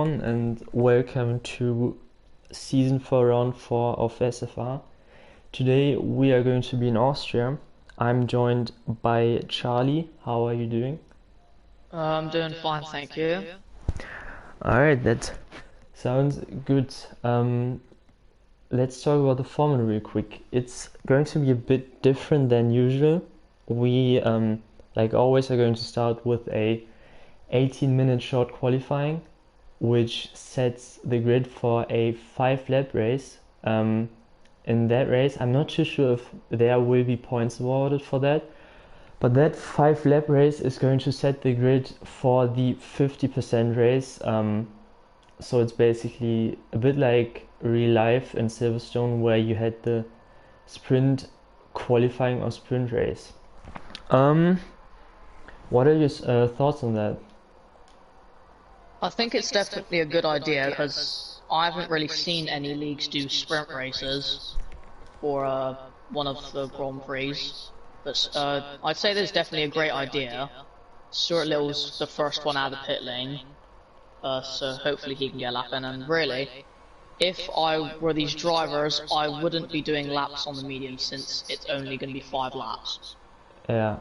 everyone, and welcome to season 4, round 4 of SFR. Today we are going to be in Austria. I'm joined by Charlie. How are you doing? I'm doing fine, thank you. Alright, that sounds good. Let's talk about the format real quick. It's going to be a bit different than usual. We, like always, are going to start with a 18-minute short qualifying, which sets the grid for a 5-lap race. In that race, I'm not too sure if there will be points awarded for that, but that 5-lap race is going to set the grid for the 50% race. So it's basically a bit like real life in Silverstone, where you had the sprint qualifying or sprint race. What are your thoughts on that? I think it's definitely a good idea because I haven't really seen any leagues do sprint races for one of the Grand Prix. But I'd say this is definitely a great idea. Stuart Little's the first one out of the pit lane, so hopefully he can get a lap in. And really, if I were these drivers, I wouldn't be doing laps on the medium since it's only going to be 5 laps. Yeah,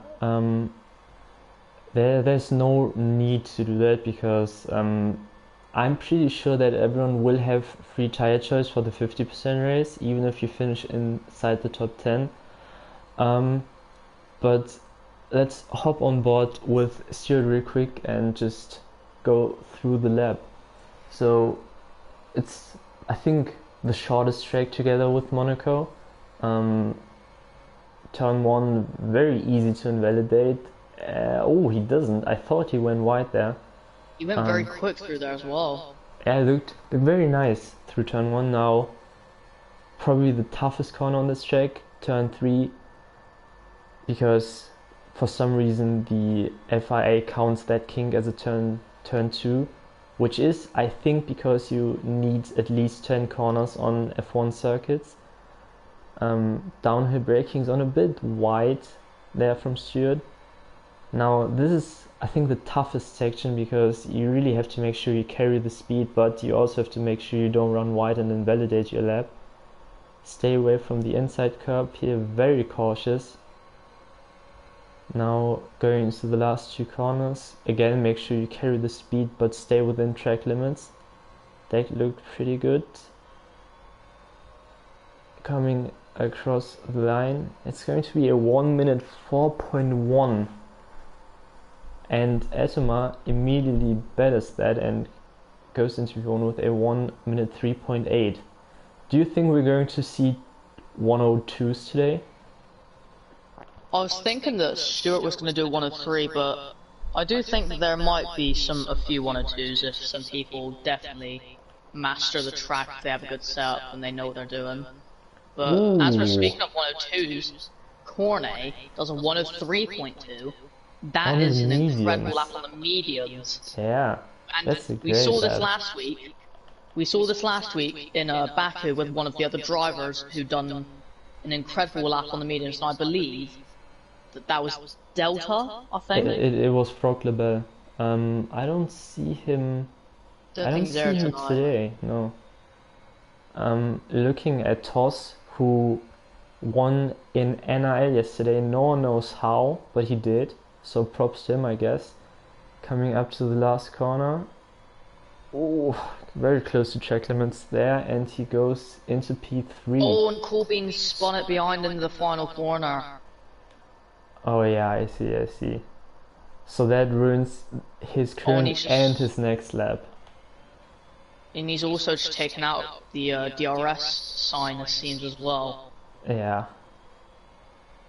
there's no need to do that because I'm pretty sure that everyone will have free tire choice for the 50% race, even if you finish inside the top 10. But let's hop on board with Stuart real quick and just go through the lap. So it's, I think, the shortest track together with Monaco. Turn 1, very easy to invalidate. Oh, he doesn't. I thought he went wide there. He went very quick through there as well. Yeah, it looked very nice through turn 1. Now, probably the toughest corner on this track, turn 3, because for some reason the FIA counts that kink as a turn 2, which is, I think, because you need at least 10 corners on F1 circuits. Downhill braking's on a bit wide there from Stuart. Now this is, I think, the toughest section because you really have to make sure you carry the speed, but you also have to make sure you don't run wide and invalidate your lap. Stay away from the inside curb here, very cautious. Now going into the last 2 corners, again make sure you carry the speed but stay within track limits. That looked pretty good. Coming across the line, it's going to be a 1 minute 4.1, and Atoma immediately betters that and goes into P1 with a 1 minute 3.8. Do you think we're going to see 102s today? I was thinking that Stuart was going to do 103, but I do think that there might be a few 102s if some people definitely master the track, if they have a good setup and they know what they're doing. But as we're speaking of 102s, Cornet does a 103.2. That is an incredible lap on the mediums. Yeah, and that's a we great saw this lap. last week. We saw this last week in Baku with one of the other drivers who done an incredible lap on the mediums, and I believe that was Delta, I think. It was Frog Lebel. I don't see him. I don't see him today. No. Looking at Toss, who won in NRL yesterday. No one knows how, but he did. So props to him, I guess. Coming up to the last corner. Oh, very close to track limits there, and he goes into P3. Oh, and Corbin spun it behind into the final corner. Oh yeah, I see. So that ruins his current and his next lap. And he's also just taken out the DRS sign, it seems, as well. Yeah.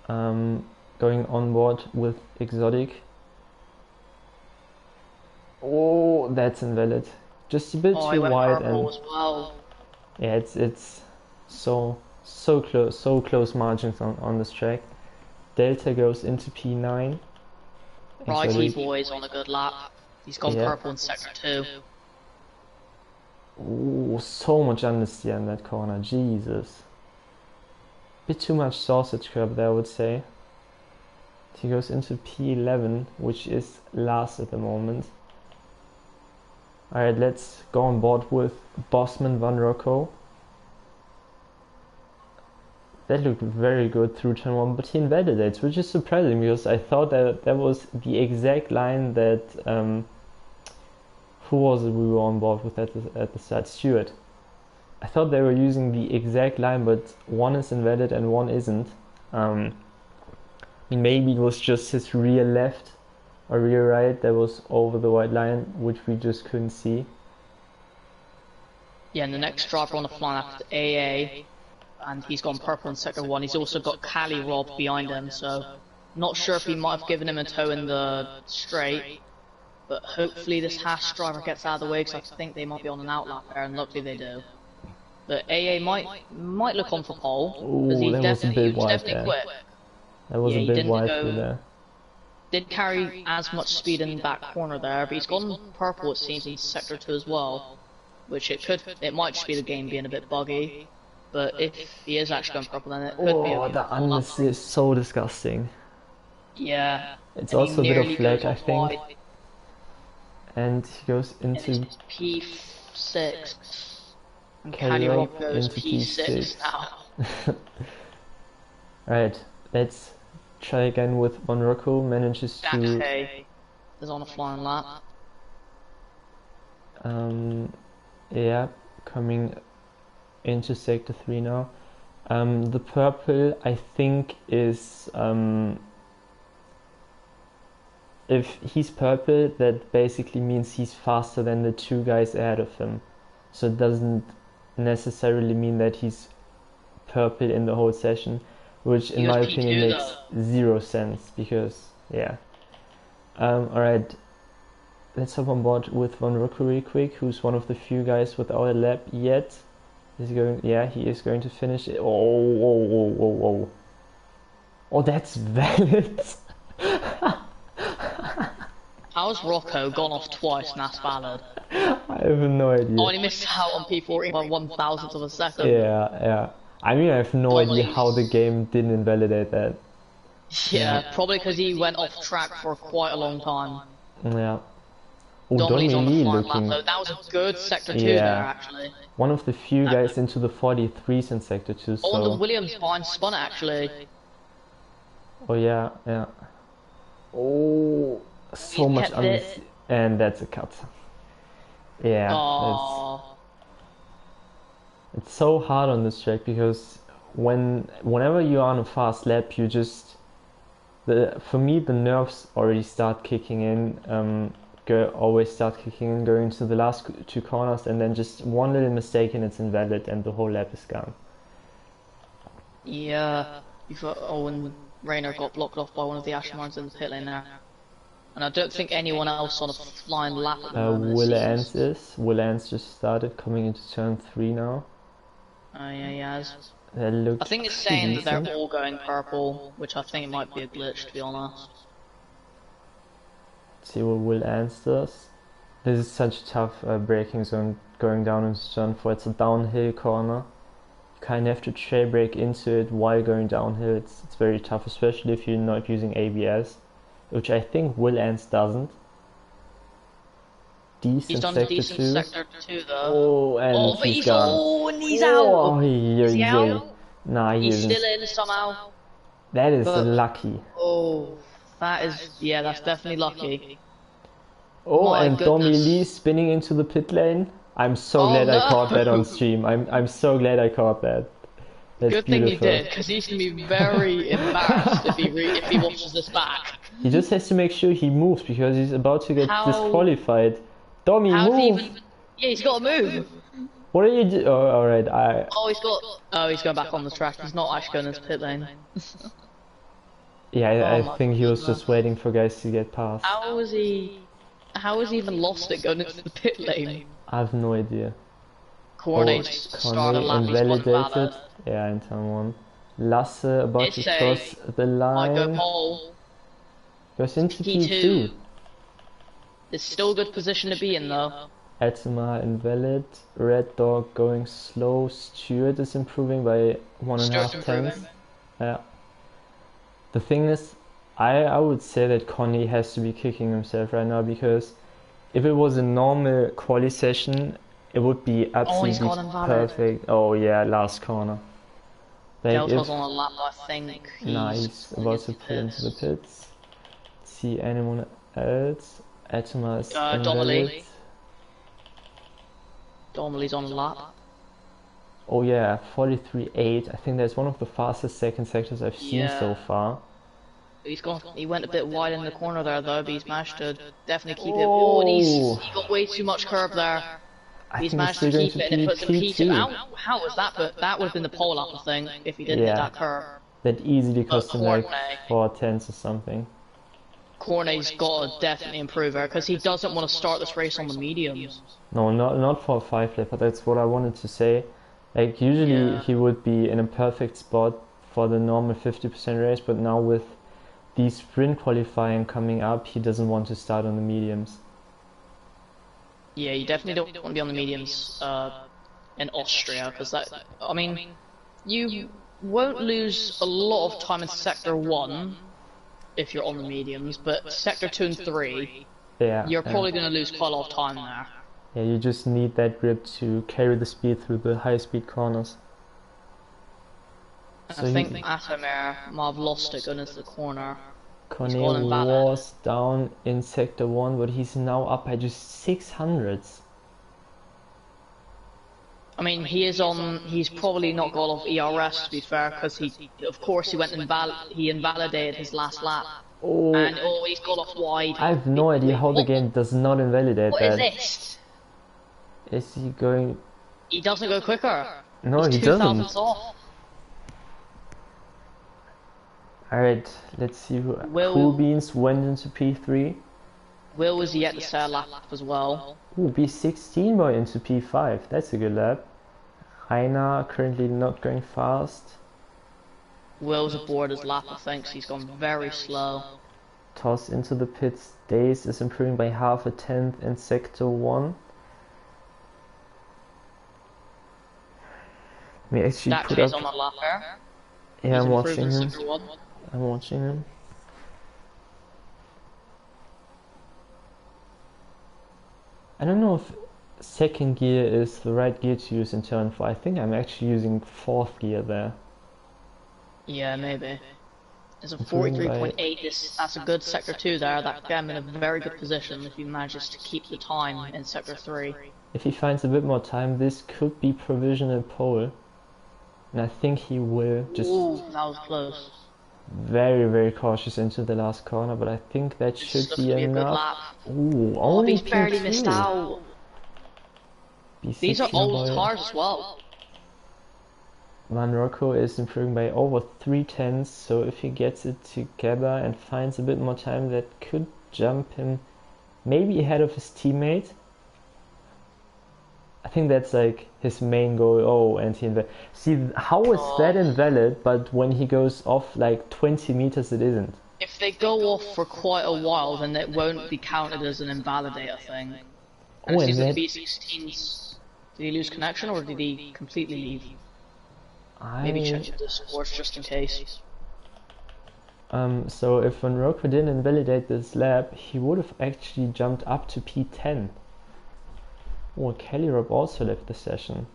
Going on board with Exotic. Oh, that's invalid. Just a bit too wide, and as well. Yeah, it's so close margins on this track. Delta goes into P9. Righty boys on a good lap. He's gone purple in sector 2. Ooh, so much understeer in that corner, Jesus. Bit too much sausage curb there, I would say. He goes into P11, which is last at the moment. Alright, let's go on board with Bossman Van Rocco. That looked very good through turn 1, but he invalidates, which is surprising because I thought that that was the exact line that who was it we were on board with at the start? Stewart. I thought they were using the exact line, but one is invalid and one isn't. Maybe it was just his rear left or rear right that was over the white line, which we just couldn't see. Yeah, and the next driver on the fly after AA, and he's gone purple in sector 1. He's also got Cali Rob behind him, so not sure if he might have given him a tow in the straight, but hopefully this Haas driver gets out of the way because I think they might be on an outlap there, and luckily they do. But AA might look on for pole because he definitely quick. That was a bit wide through there. Did carry as much speed in the back corner there, but he's gone purple it seems in sector 2 as well, which it might just be the game being a bit buggy. But if he is actually going purple, then it could be. Oh, the understeer is so disgusting. Yeah. It's also a bit of flag, I think. Wide. And he goes into P6. And Cali Rob goes P6 now. Right, let's try again with Van Rocco. Manages to. Okay. Is on a flying lap. Yeah, coming into sector 3 now. The purple I think is if he's purple, that basically means he's faster than the two guys ahead of him, so it doesn't necessarily mean that he's purple in the whole session, which in my opinion makes zero sense because yeah. Alright, let's hop on board with Van Rocco really quick, who's one of the few guys without a lap yet. Is he going? Yeah, he is going to finish it. Oh, that's valid. How's Rocco gone off twice and that's valid? I have no idea. Oh, and he missed out on P4 by 1,000th of a second. Yeah. I mean, I have no idea how the game didn't invalidate that. Yeah, probably because he went off track for quite a long time. Yeah. Oh, Domini's on the flying lap though. That was a good sector 2 there, actually. One of the few guys into the 43s in sector 2. Oh, and the Williams behind spun actually. Oh yeah. Oh, so much and that's a cut. Yeah. It's so hard on this track because whenever you're on a fast lap, you just for me the nerves already start kicking in. Always start kicking in going to the last 2 corners, and then just one little mistake and it's invalid and the whole lap is gone. Yeah, Owen Rayner got blocked off by one of the Ashmans in the pit lane there. And I don't think anyone else on a flying lap at the moment. Will Ants just started coming into turn 3 now. Oh yeah, he has. I think it's saying that they're all going purple, which I think it might be a glitch to be honest. See what Will Ants does. This is such a tough braking zone going down into turn 4. It's a downhill corner. You kind of have to trail brake into it while going downhill. It's very tough, especially if you're not using ABS, which I think Will Ants doesn't. He's done decent sector 2 though. Oh, and he's gone. Oh, and he's out! Is he out? Nah, he's still in somehow. That is lucky. Oh, that's definitely lucky. Oh, my and Domi Lee spinning into the pit lane. I'm so glad I caught that on stream. I'm so glad I caught that. That's good beautiful. Thing you did, because he's gonna be very embarrassed if he watches this back. He just has to make sure he moves because he's about to get disqualified. Domi, move! Yeah, he's got to move. What are you doing? Oh, alright, he's going back on the track. He's not actually going into pit lane. Yeah, I think he was just waiting for guys to get past. How was he even lost it going into the pit lane? I have no idea. Cornet started invalidated. Yeah, in turn 1. Lasse about to cross the line. Might go pole. Goes into P2. It's still a good position to be in though. Atma invalid. Red Dog going slow. Stewart is improving by 1.5 tenths. Yeah. The thing is, I would say that Connie has to be kicking himself right now because if it was a normal quali session, it would be Oh, he's absolutely got invalid. perfect. Oh yeah, last corner. Like Delta's if on a lap, I think nice, going about into to pull into the pits. pits. See anyone else? Atoma is invalid. Donnelly. Donnelly's on a lap. Oh yeah, 43.8. I think that's one of the fastest second sectors I've seen so Yeah. far. He went a bit wide in the corner there though, but he's managed to definitely keep it. Oh, and he got way too much curb there. I He's think it's managed to still going keep to it, and it be puts him P2. P2. How was that? But that would have been the pole up, I think, if he didn't hit that curb. That easily But cost him like Cornet, 4 tenths or something. Cornet's got to definitely improve there because he doesn't want to start this race on the mediums. No, not for a 5 lap, but that's what I wanted to say. Like usually he would be in a perfect spot for the normal 50% race, but now with the sprint qualifying coming up, he doesn't want to start on the mediums. Yeah, you definitely don't want to be on the mediums in Austria because I mean, you won't lose a lot of time in Sector 1 if you're on the mediums, but Sector 2 and 3, you're probably going to lose quite a lot of time there. Yeah, you just need that grip to carry the speed through the high-speed corners. So I think SFR might have lost it going into the corner. Cornet was down in Sector 1, but he's now up by just 600s. I mean, he's probably not got off ERS to be fair, because of course he invalidated his last lap. Oh. And he's got off wide. I have no idea how the game does not invalidate that. What is this? Is he going... He doesn't go quicker. No, he's he doesn't. Off. Alright, let's see who... Cool Beans went into P3. Will was yet to set a lap as well. Ooh, B16 boy into P5. That's a good lap. Rainer currently not going fast. Will's aboard his lap, I think, so he's gone very slow. Toss into the pits. Days is improving by half a tenth in Sector 1. We actually that put up... on the lap there. Yeah, I'm watching him. I'm watching him. I don't know if second gear is the right gear to use in turn 4. I think I'm actually using fourth gear there. Yeah, maybe. There's a 43.8. That's a good Sector 2 there. That got him in a very good position if he manages to keep the time in Sector 3. If he finds a bit more time, this could be provisional pole. And I think he will. Just ooh, that was close. Very, very cautious into the last corner, but I think that should be enough. Ooh, only he's barely missed out. These are old cars as well. Van Rocco is improving by over 3 tenths, so if he gets it together and finds a bit more time, that could jump him maybe ahead of his teammate. I think that's like his main goal. Oh, and he see, how is that invalid, but when he goes off like 20 meters it isn't? If they go off for quite a while, then it won't be counted as an invalidator thing. And and then B16's... Did he lose connection or did he completely leave? Maybe check the scores just in case. So if Van Rocco didn't invalidate this lap, he would have actually jumped up to P10. Oh, Kelly Rob also left the session.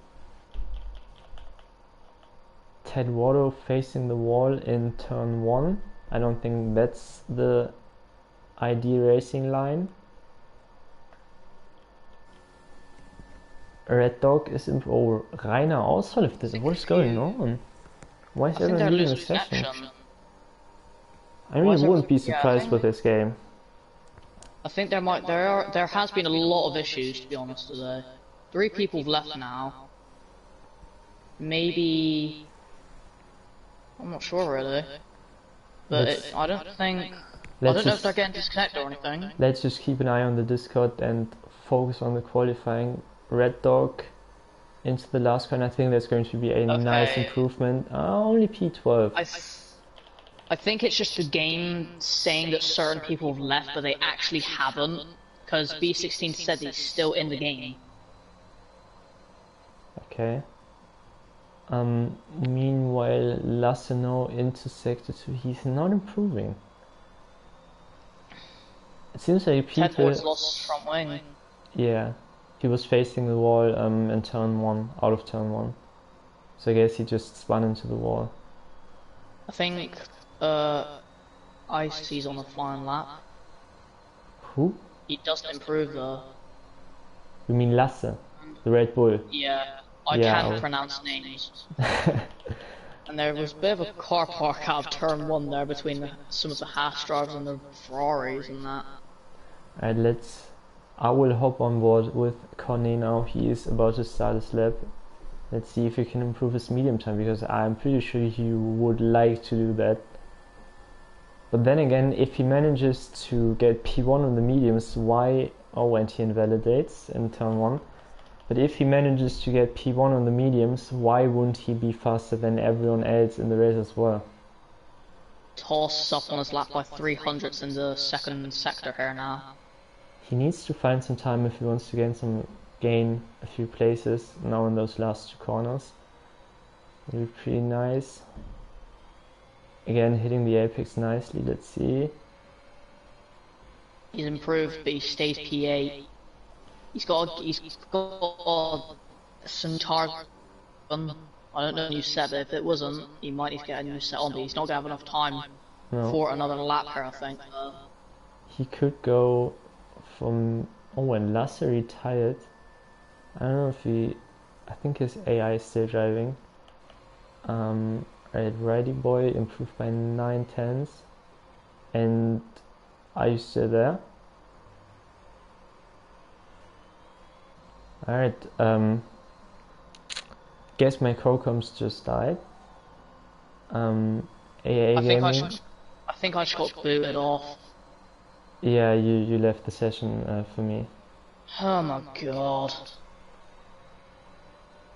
Ted Watto facing the wall in turn 1. I don't think that's the ideal racing line. Red Dog is in... Oh, Rainer also left this. What is going on? Why is everyone leaving the session? I really wouldn't be surprised with this game. I think there has been a lot of issues, to be honest, today. 3 people have left now. Maybe... I'm not sure really. But I don't know if they're getting disconnected or anything. Let's just keep an eye on the Discord and focus on the qualifying. Red Dog into the last corner. I think that's going to be a nice improvement. Only P12. I think it's just the game saying that certain people have left, but they actually haven't, because B16 said he's still in the game. Okay. Meanwhile, Lasseno into Sector 2. He's not improving. It seems like Ted people, Ward's lost his front wing. yeah, he was facing the wall in turn 1, out of turn 1. So I guess he just spun into the wall. I think Ice-T's on the flying lap. Who? He doesn't improve though. You mean Lasse, the Red Bull? Yeah, I Yeah, can't pronounce names. And there was a bit of a car park out of turn 1 there between some of the Haas drivers and the Ferraris and that. Alright, I will hop on board with Conny now. He is about to start his lap. Let's see if he can improve his medium time, because I'm pretty sure he would like to do that. But then again, if he manages to get P1 on the mediums, why... Oh, and he invalidates in turn 1. But if he manages to get P1 on the mediums, why wouldn't he be faster than everyone else in the race as well? Toss up on his lap by 300ths in the second sector here now. He needs to find some time if he wants to gain a few places now in those last 2 corners. It'll be pretty nice. Again, hitting the apex nicely, let's see. He's improved, but he stays P8. He's got some target. I don't know a new set, but if it wasn't, he might need to get a new set on. But he's not gonna have enough time for another lap here, I think. He could go from... Oh, and Lasse retired. I don't know if he... I think his AI is still driving. Right, Righty Boy improved by 9/10. And are you still there? Alright, guess my co-coms just died. AA Gaming. I think I just got booted off. Yeah, you left the session for me. Oh my god.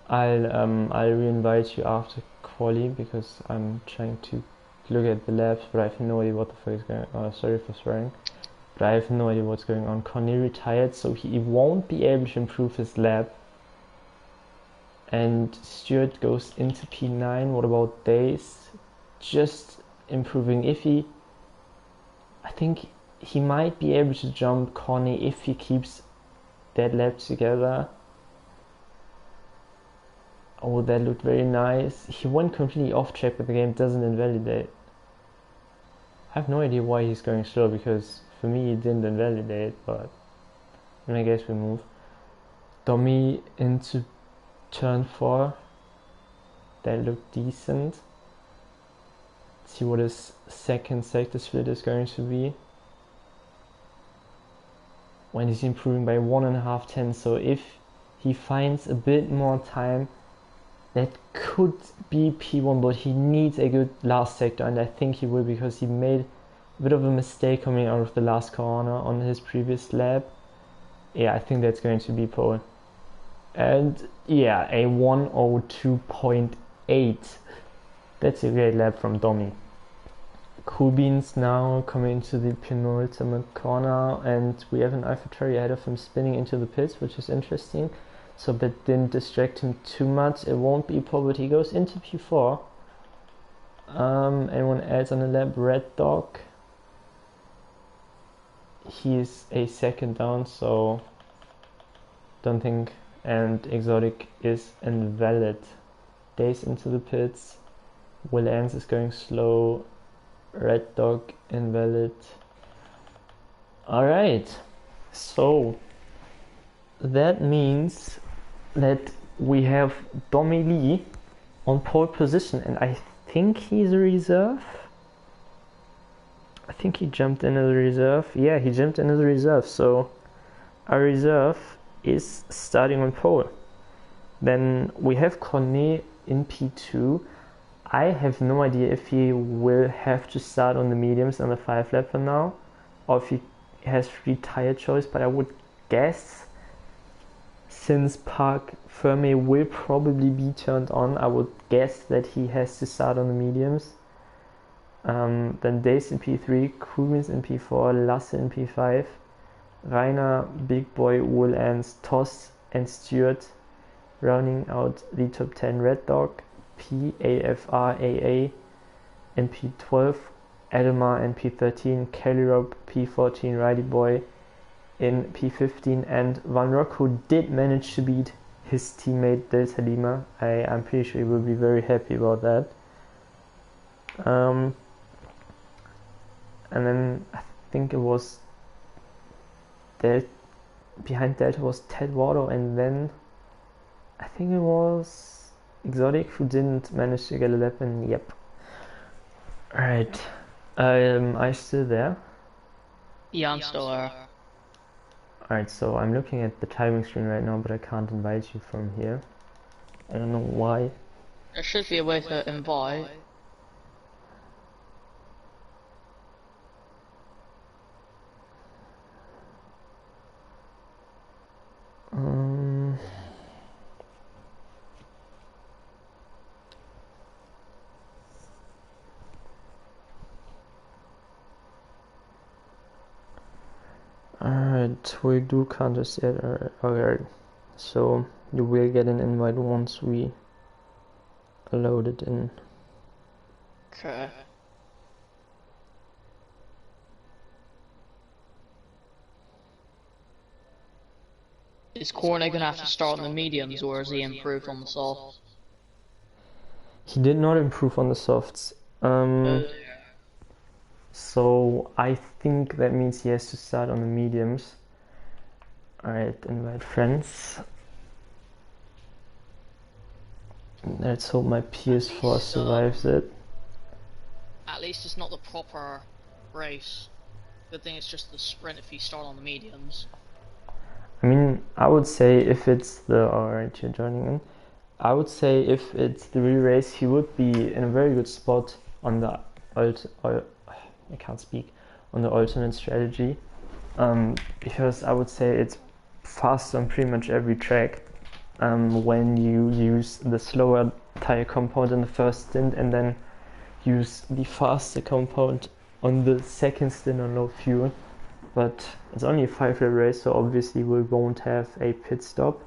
I'll re-invite you after quali, because I'm trying to look at the labs, but I have no idea what the fuck is going on. Sorry for swearing. But I have no idea what's going on. Connie retired, so he won't be able to improve his lab. And Stuart goes into P9. What about Days? Just improving. I think he might be able to jump Connie if he keeps that lab together. Oh, that looked very nice. He went completely off track, but the game doesn't invalidate. I have no idea why he's going slow, because for me it didn't invalidate, but I guess we move. Domi into turn 4. That looked decent. Let's see what his second sector split is going to be. When he's improving by 1.5 so if he finds a bit more time, that could be P1, but he needs a good last sector, and I think he will, because he made a bit of a mistake coming out of the last corner on his previous lap. Yeah, I think that's going to be pole. And yeah, a 102.8. That's a great lap from Domi. Cool Beans now coming into the penultimate corner, and we have an AlphaTauri ahead of him spinning into the pits, which is interesting. So that didn't distract him too much. It won't be pole, but he goes into P4. Anyone else on the lap? Red Dog. He's a second down, so don't think. And Exotic is invalid. Days into the pits. Will Ants is going slow. Red Dog invalid. Alright, so that means that we have Domi Lee on pole position, and I think he's a reserve. I think he jumped in as a reserve. Yeah, he jumped in as a reserve, so our reserve is starting on pole. Then we have Cornet in P2. I have no idea if he will have to start on the mediums on the 5 lap for now, or if he has free tire choice, but I would guess, since Park Ferme will probably be turned on, I would guess that he has to start on the mediums. Then Days in P3, Krumins in P4, Lasse in P5, Rainer, Big Boy, Wool Ants, Toss and Stewart rounding out the top 10. Red Dog, PAFR, AA in P12, Adama in P13, Kellyrope P14, Righty Boy in P15, and Van Rock, who did manage to beat his teammate Delta Lima. I'm pretty sure he will be very happy about that. And then I think it was behind Delta was Ted Wardo, and then I think it was Exotic who didn't manage to get a lap in. Yep. Alright. Are you still there? Yeah, I'm still there. Alright, so I'm looking at the timing screen right now, but I can't invite you from here. I don't know why. There should be a way to invite. Alright, we do contest yet. Alright, so you will get an invite once we load it in. Okay. Is Cornet gonna have to start on the mediums, or is he improved on the softs? He did not improve on the softs. So I think that means he has to start on the mediums. Alright, invite friends. Let's hope my PS4 survives it. At least it's not the proper race. Good thing it's just the sprint if you start on the mediums. I mean, I would say if it's the... Alright, you're joining in. I would say if it's the real race, he would be in a very good spot on the I can't speak, on the alternate strategy, because I would say it's faster on pretty much every track when you use the slower tire compound in the first stint and then use the faster compound on the second stint on low fuel. But it's only a 5-lap race, so obviously we won't have a pit stop.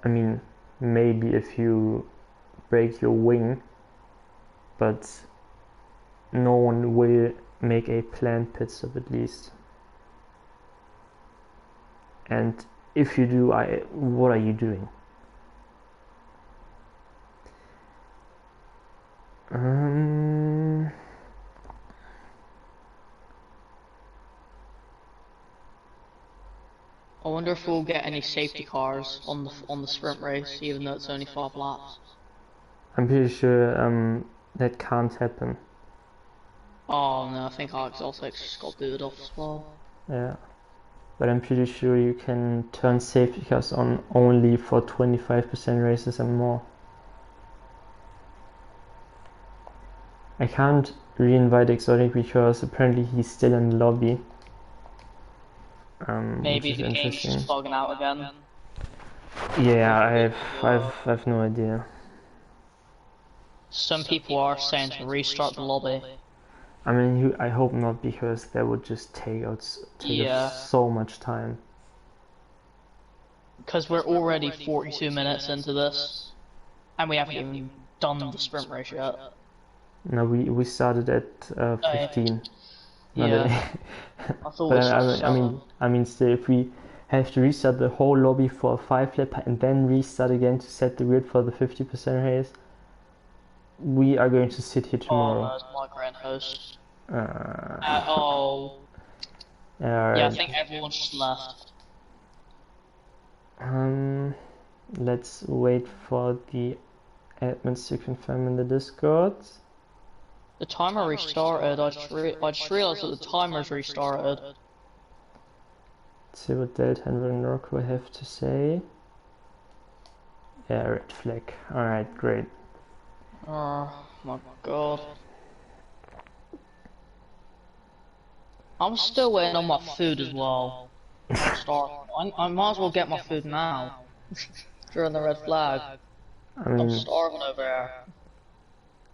I mean, maybe if you break your wing, but no one will make a planned pit stop at least. And if you do, what are you doing? I wonder if we'll get any safety cars on the sprint race, even though it's only 5 laps. I'm pretty sure that can't happen. Oh no, I think our exotics just got booted off as well. Yeah, but I'm pretty sure you can turn safety cars on only for 25% races and more. I can't re-invite Exotic because apparently he's still in the lobby. Maybe the game's just bugging out again. Yeah, I've no idea. Some people are saying to restart the lobby. I mean, I hope not, because that would just take up so much time. Because we're already 42 minutes into this, and we haven't even done the sprint race yet. No, we started at 15. Yeah. I thought But I mean, still, if we have to restart the whole lobby for a 5-lap and then restart again to set the grid for the 50% race, we are going to sit here tomorrow. Oh, there's my grand host. Right. Yeah, I think everyone's just left. Let's wait for the admins to confirm in the Discord. The timer restarted. I just realized that the timer's restarted. Let's see what Delta and Van Rock will have to say. Yeah, red flag. Alright, great. Oh my god. I'm still waiting on my food as well. I might as well get my food now. During the red flag. I'm starving over here.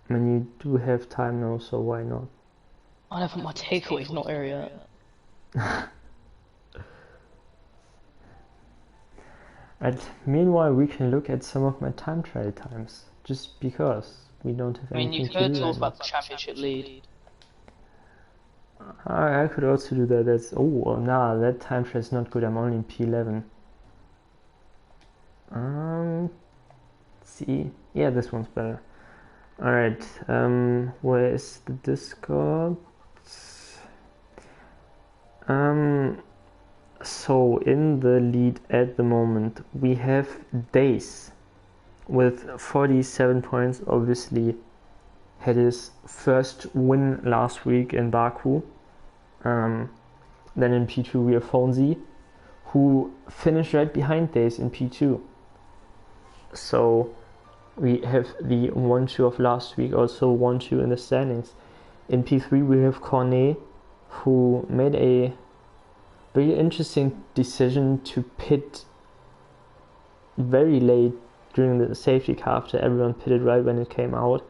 I mean, you do have time now, so why not? I know, but my takeaway's not here yet. And meanwhile, we can look at some of my time trial times, just because. we don't have I mean, you anything to could do talk right now. about the championship lead. I could also do that. That's nah, that time trial is not good. I'm only in P11. Let's see. Yeah, this one's better. All right. Where is the Discord? So in the lead at the moment, we have Days with 47 points. Obviously, had his first win last week in Baku. Then in P2 we have Fonzie, who finished right behind Days in P2. So we have the 1-2 of last week, also 1-2 in the standings. In P3 we have Cornet, who made a very interesting decision to pit very late during the safety car after everyone pitted right when it came out,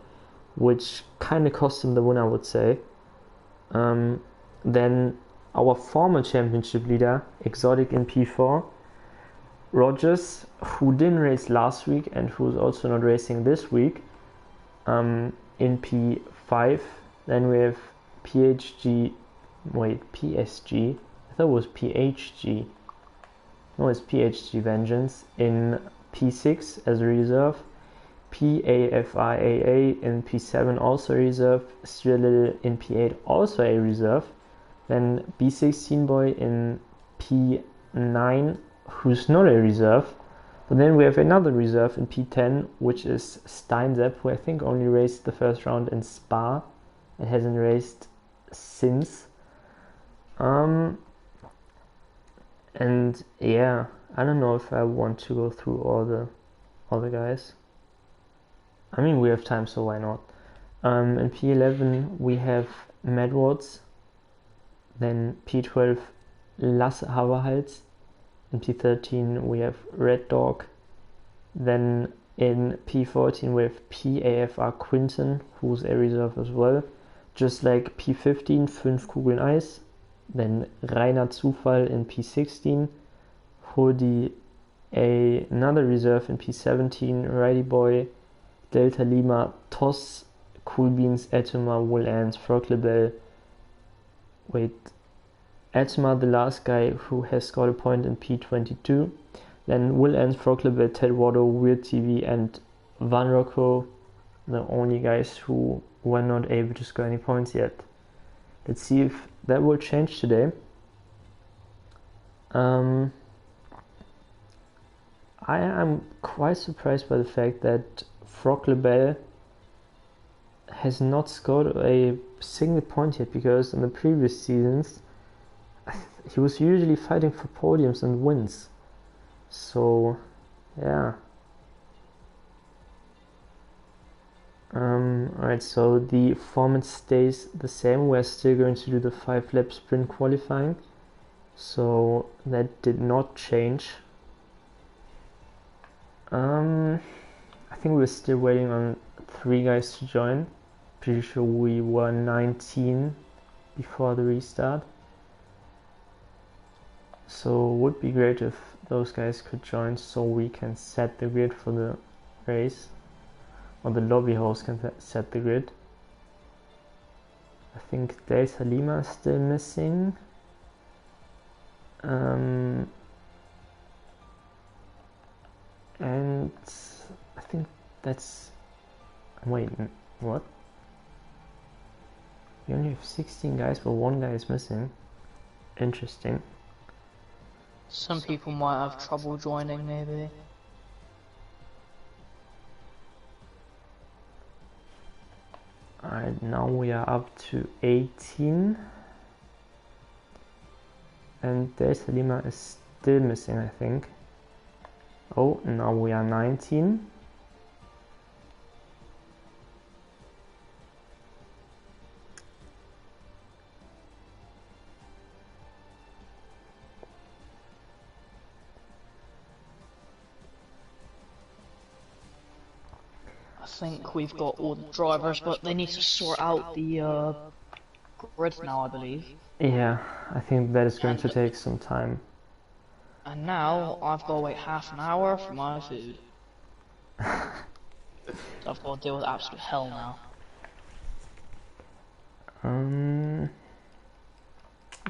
which kind of cost him the win, I would say. Then our former championship leader, Exotic in P4, Rogers, who didn't race last week and who's also not racing this week, in P5. Then we have PSG, PSG, I thought it was PHG. No, it's PHG Vengeance in P6 as a reserve. PAFR in P7 also a reserve. Strilil in P8 also a reserve. Then B16 Boy in P9, who's not a reserve. But then we have another reserve in P10, which is Steinzepp, who I think only raced the first round in Spa and hasn't raced since. And yeah, I don't know if I want to go through all the guys. I mean, we have time, so why not? In P11 we have Madwards. Then P12 Lasse Haverhals. In P13 we have Red Dog. Then in P14 we have PAFR Quinton, who's a reserve as well. Just like P15, 5 Kugeln Eis. Then Rainer Zufall in P16. Hodi, another reserve in P17. Righty Boy, Delta Lima, Toss, Cool Beans, Atoma, Will Ants, Frog Lebel. Atma, the last guy who has scored a point in P22. Then Will Ants, Frog Lebel, Ted Watto, Weird TV, and Van Rocco, the only guys who were not able to score any points yet. Let's see if that will change today. I am quite surprised by the fact that Frog Lebel has not scored a single point yet, because in the previous seasons he was usually fighting for podiums and wins. So yeah. Alright, so the format stays the same. We're still going to do the 5-lap sprint qualifying, so that did not change. I think we're still waiting on 3 guys to join. Pretty sure we were 19 before the restart, so it would be great if those guys could join so we can set the grid for the race, or the lobby host can set the grid. I think Delta Lima is still missing. And I think that's... Wait, what? We only have 16 guys, but 1 guy is missing. Interesting. Some people might have trouble joining, maybe. Alright, now we are up to 18. And Delta Lima is still missing, I think. Oh, now we are 19. I think we've got all the drivers, but they need to sort out the grid now, I believe. Yeah, I think that is going to take some time. And now I've got to wait half an hour for my food. So I've got to deal with absolute hell now.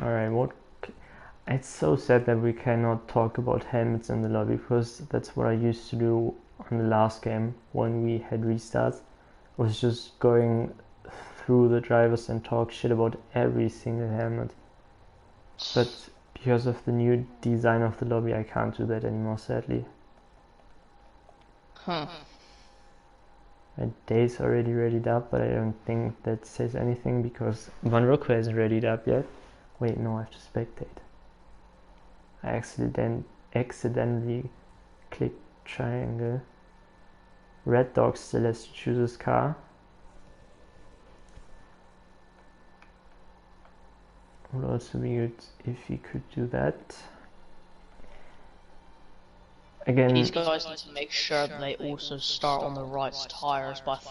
Alright, what? It's so sad that we cannot talk about helmets in the lobby, because that's what I used to do on the last game when we had restarts. Was just going through the drivers and talk shit about every single helmet. But because of the new design of the lobby, I can't do that anymore, sadly. Huh. My day's already readied up, but I don't think that says anything because Van Rocco hasn't readied up yet. Wait, no, I have to spectate. I accidentally clicked triangle. Red Dog still has to choose his car. Would also be good if he could do that. Again, These guys need to make sure that they also start on the right tires, but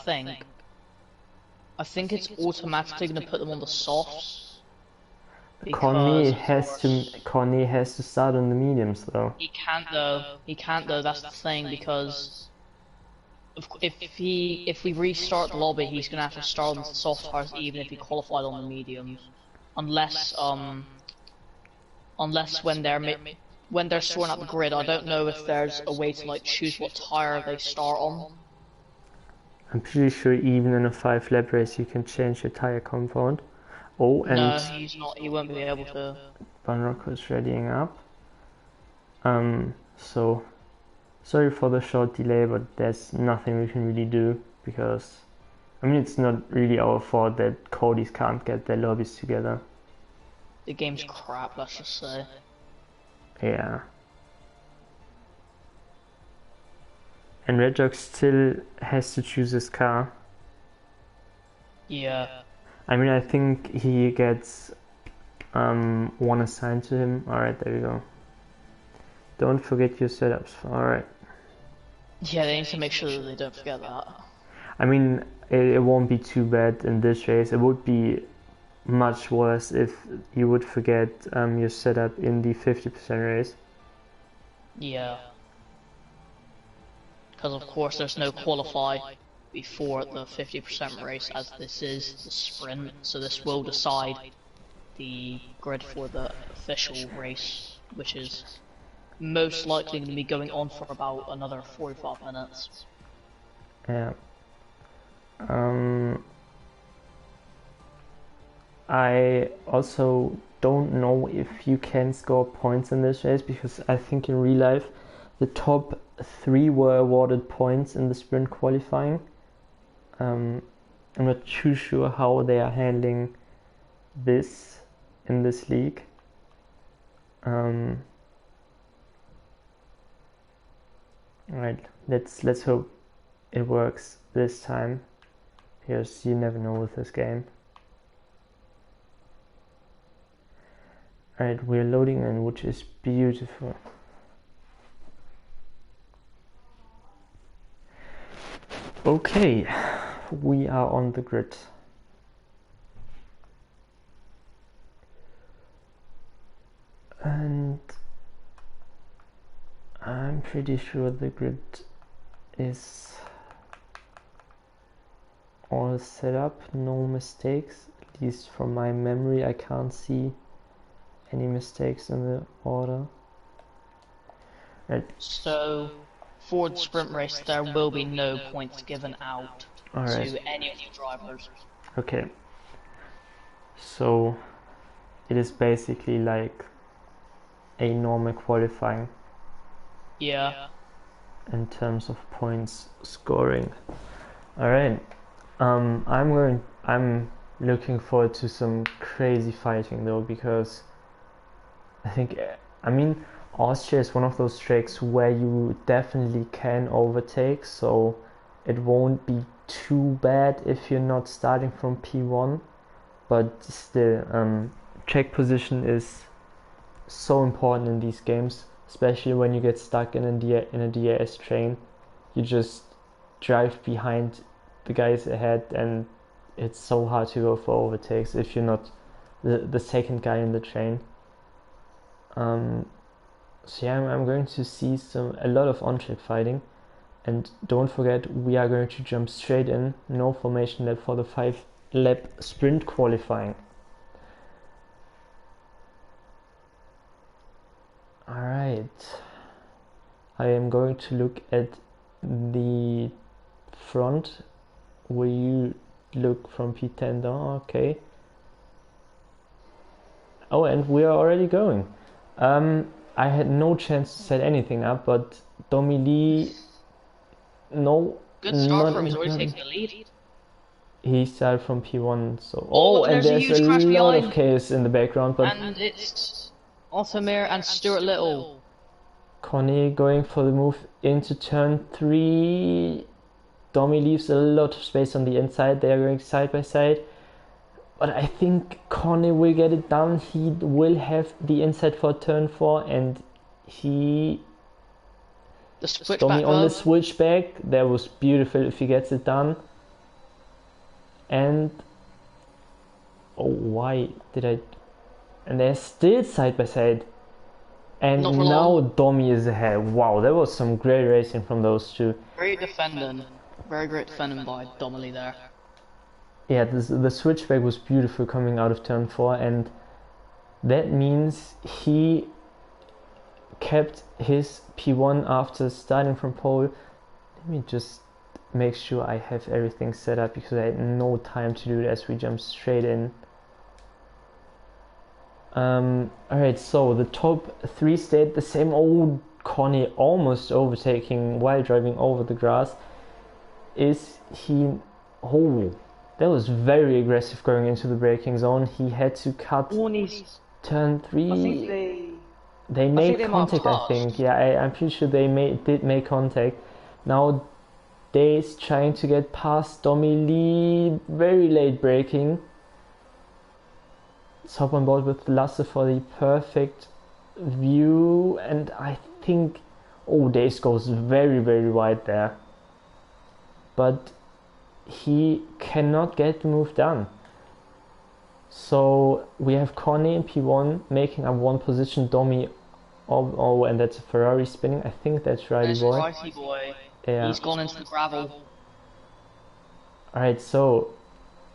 I think it's automatically going to put them on the softs. Connie has to start on the mediums though. He can't though. He can't though. That's the thing, because if we restart the lobby, he's gonna have to start on the soft tires even if he qualified on the mediums, unless when they're sorting out the grid. I don't know if there's a way to like choose what tire they start on. I'm pretty sure even in a 5-lap race you can change your tire compound. Oh, and no, he's not. He won't be able to. Van Rocco is readying up. So sorry for the short delay, but there's nothing we can really do because, I mean, it's not really our fault that Cody's can't get their lobbies together. The game's crap, let's just say. Yeah. And Red Dog still has to choose his car. Yeah. I mean, I think he gets one assigned to him. Alright, there we go. Don't forget your setups. Alright. Yeah, they need to make sure that they don't forget that. I mean, it won't be too bad in this race. It would be much worse if you would forget your setup in the 50% race. Yeah. Because of course there's no qualify before the 50% race, as this is the sprint, so this will decide the grid for the official race, which is most likely going to be going on for about another 45 minutes. Yeah. I also don't know if you can score points in this race, because I think in real life the top 3 were awarded points in the sprint qualifying. I'm not too sure how they are handling this in this league. Alright, let's hope it works this time, because you never know with this game. Alright, we're loading in, which is beautiful. Okay, we are on the grid. And I'm pretty sure the grid is all set up, no mistakes, at least from my memory. I can't see any mistakes in the order. Right. So for the sprint race there will be no points given out to any of the drivers. Okay, so it is basically like a normal qualifying. Yeah. In terms of points scoring. Alright. I'm looking forward to some crazy fighting though, because I mean Austria is one of those tracks where you definitely can overtake, so it won't be too bad if you're not starting from P1, but still, track position is so important in these games, especially when you get stuck in a DRS train. You just drive behind the guys ahead, and it's so hard to go for overtakes if you're not the second guy in the train. So yeah, I'm going to see a lot of on-track fighting. And don't forget, we are going to jump straight in, no formation lap for the 5-lap sprint qualifying. Alright, I am going to look at the front. Will you look from P10 down? Okay. Oh, and we are already going. I had no chance to set anything up, but Domi Lee, no. Good start for him, he's already taking the lead. He started from P1, so... Oh, and there's a lot of chaos in the background, but... And it's Ottomir and Stuart Little. Connie going for the move into turn 3. Domi leaves a lot of space on the inside. They are going side by side. But I think Connie will get it done. He will have the inside for turn 4, and he... The switchback Domi on the switchback. That was beautiful if he gets it done. And... Oh, why did I... And they're still side by side. And now Domi is ahead. Wow, that was some great racing from those two. Great defending. Very great defending by Domi there. Yeah, the switchback was beautiful coming out of turn 4, and that means he kept his P1 after starting from pole. Let me just make sure I have everything set up, because I had no time to do it as we jump straight in. Alright, so the top 3 stayed the same. Old Connie almost overtaking while driving over the grass. Is he... Oh, that was very aggressive going into the braking zone. He had to cut turn 3. I think they made contact, I think. Yeah, I'm pretty sure they did make contact. Now Days trying to get past Domi Lee. Very late braking. Let's hop on board with Lasse for the perfect view. And I think... Oh, Days goes very, very wide there. But he cannot get the move done. So we have Connie in P1 making up 1 position. Domi, oh, and that's a Ferrari spinning. I think that's Righty Boy. Righty Boy. Yeah. He's gone into the gravel. Alright, so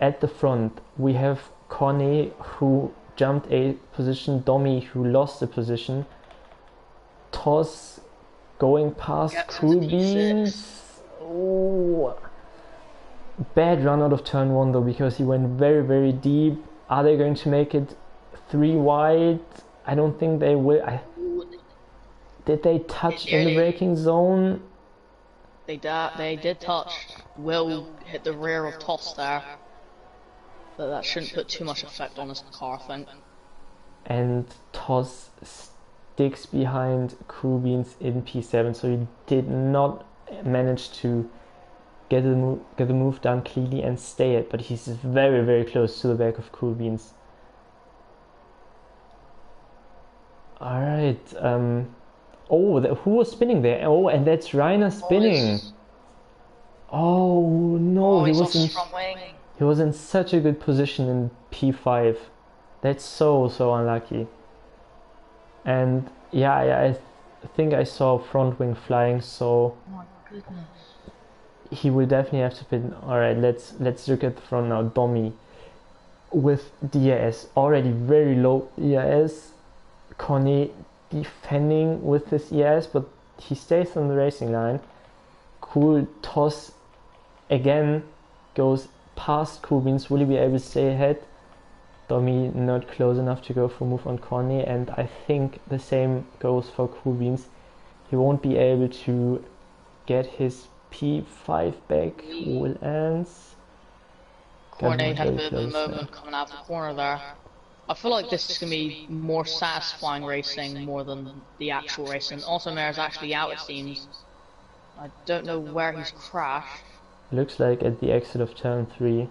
at the front we have Connie, who jumped a position, Domi, who lost a position, Toss going past Krubins. Oh, bad run out of turn 1 though, because he went very, very deep. Are they going to make it 3 wide? I don't think they will. Did they touch in the braking zone? They did touch. Will hit the rear of Toss there, but that shouldn't put too much effect on his car, I think. And Toss sticks behind Krubins in P7, so he did not manage to get the move done cleanly and stay it, but he's very, very close to the back of Krubins. Alright, oh, who was spinning there? Oh, and that's Reiner spinning. Oh no, he was in such a good position in P5. That's so unlucky. And yeah, I think I saw front wing flying, so oh my goodness. He will definitely have to pin. Alright, let's look at the front now. Domi with DRS, already very low ERS. Connie defending with his ERS, but he stays on the racing line. Cool Toss again goes past Krubins. Will he be able to stay ahead? Domi not close enough to go for a move on Connie, and I think the same goes for Krubins. He won't be able to get his P5 back. Will ends. Cornet had a bit of a moment coming out of the corner there. I feel like this is going to be more satisfying racing more than the actual racing. Also, Mayor's actually out, it seems. I don't know where he's crashed. Looks like at the exit of turn 3.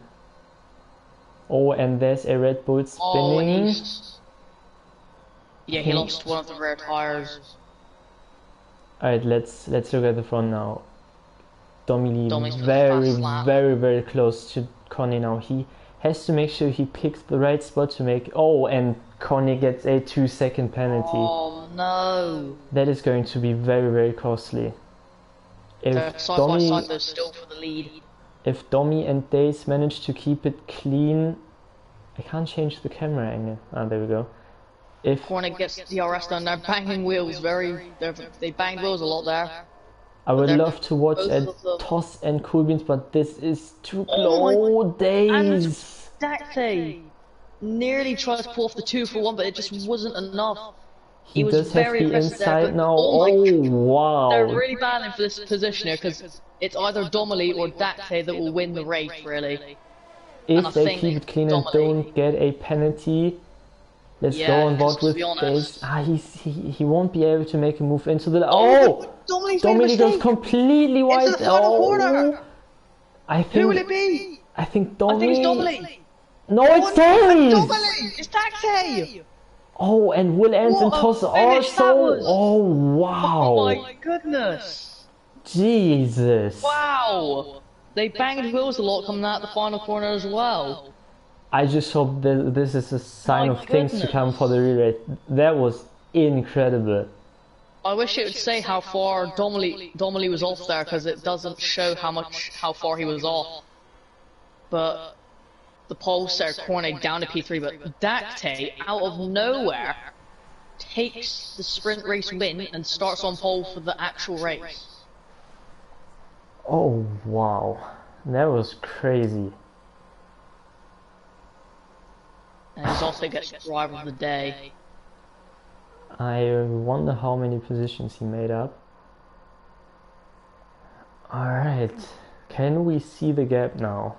Oh, and there's a Red Bull spinning. Yeah, he lost one of the rear tires. Alright, let's look at the front now. Domi very close to Connie now. He has to make sure he picks the right spot to make... Oh, and Connie gets a 2-second penalty. Oh no! That is going to be very costly. They're If side by Domi, side, they're still for the lead. if Domi and Days manage to keep it clean, I can't change the camera angle. Ah, there we go. If Cornet gets DRS done, they're banging wheels they banged wheels a lot there. I But would they're love to watch both a of them. Toss and Cool Beans, but this is too Oh my, close. and Days. Dacte nearly tried to pull off the 2-for-1, but it just wasn't enough. He He was does have very the aggressive there, inside but now. oh my, Oh they're wow. really battling for this position here because it's either Domely or Dacte that will win the race, really. And I If they think keep it clean and Domely, don't get a penalty, let's go yeah, on board because to with be this. honest, Ah, he won't be able to make a move into the. oh, Oh, Domely's made a Dominic goes mistake completely into the wide. final corner. Oh, I Who will think it be? I think I think it's Domi. Domely. No, Oh, it's no, Days. Domely! It's Dacte! Oh, and Will Ends and What Toss a finish that also. was! Oh Oh wow, my goodness! Jesus. Wow! They banged wheels a lot coming out the final corner as well. I just hope that this is a sign My of things to come for the goodness. re-race. That was incredible. I wish it would say how far Domely was off there because it doesn't show how far he was off. But the pole there cornered down to P3, but Dacte out of nowhere takes the sprint race win and starts on pole for the actual race. Oh wow, that was crazy. And he's also gets driver of the day. I wonder how many positions he made up. Alright, can we see the gap now?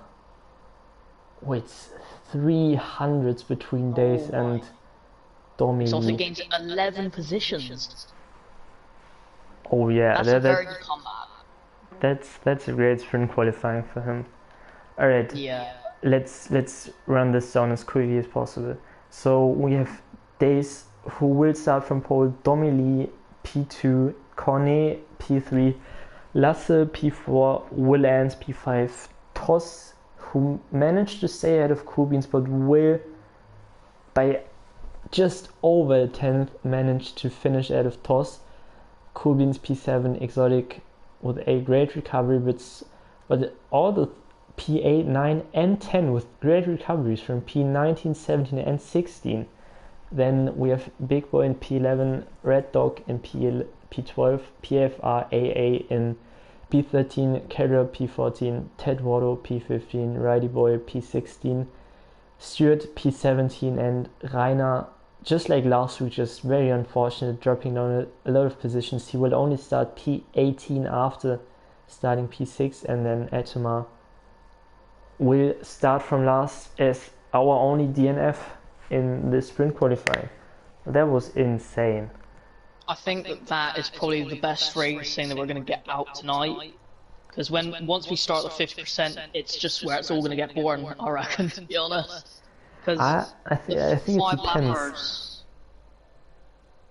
Wait, 300s between Days and Domi. He's also gained 11 positions. Oh yeah, That's a very good comeback. that's a great sprint qualifying for him. Alright, Yeah. let's run this down as quickly as possible. So we have Days who will start from pole, Domi Lee P2, Cornet P3, Lasse P4, Will Ants P5, Toss who managed to stay ahead of Cool Beans but will by just over a tenth managed to finish ahead of Toss. Cool Beans P7, Exotic with a great recovery, but all the P8, 9 and 10 with great recoveries from P19, 17 and 16. Then we have Big Boy in P11, Red Dog in P12, PFR AA in P13, Carrier P14, Ted Wardo P15, Righty Boy P16, Stuart P17 and Rainer, just like last week, just very unfortunate, dropping down a lot of positions. He will only start P18 after starting P6, and then Atoma will start from last as our only DNF in the sprint qualifying. That was insane. I think that is probably the best racing that we're going to get out tonight. Because once we start the 50%, it's just where it's all going to get boring, I reckon, to be honest. Because I think it depends.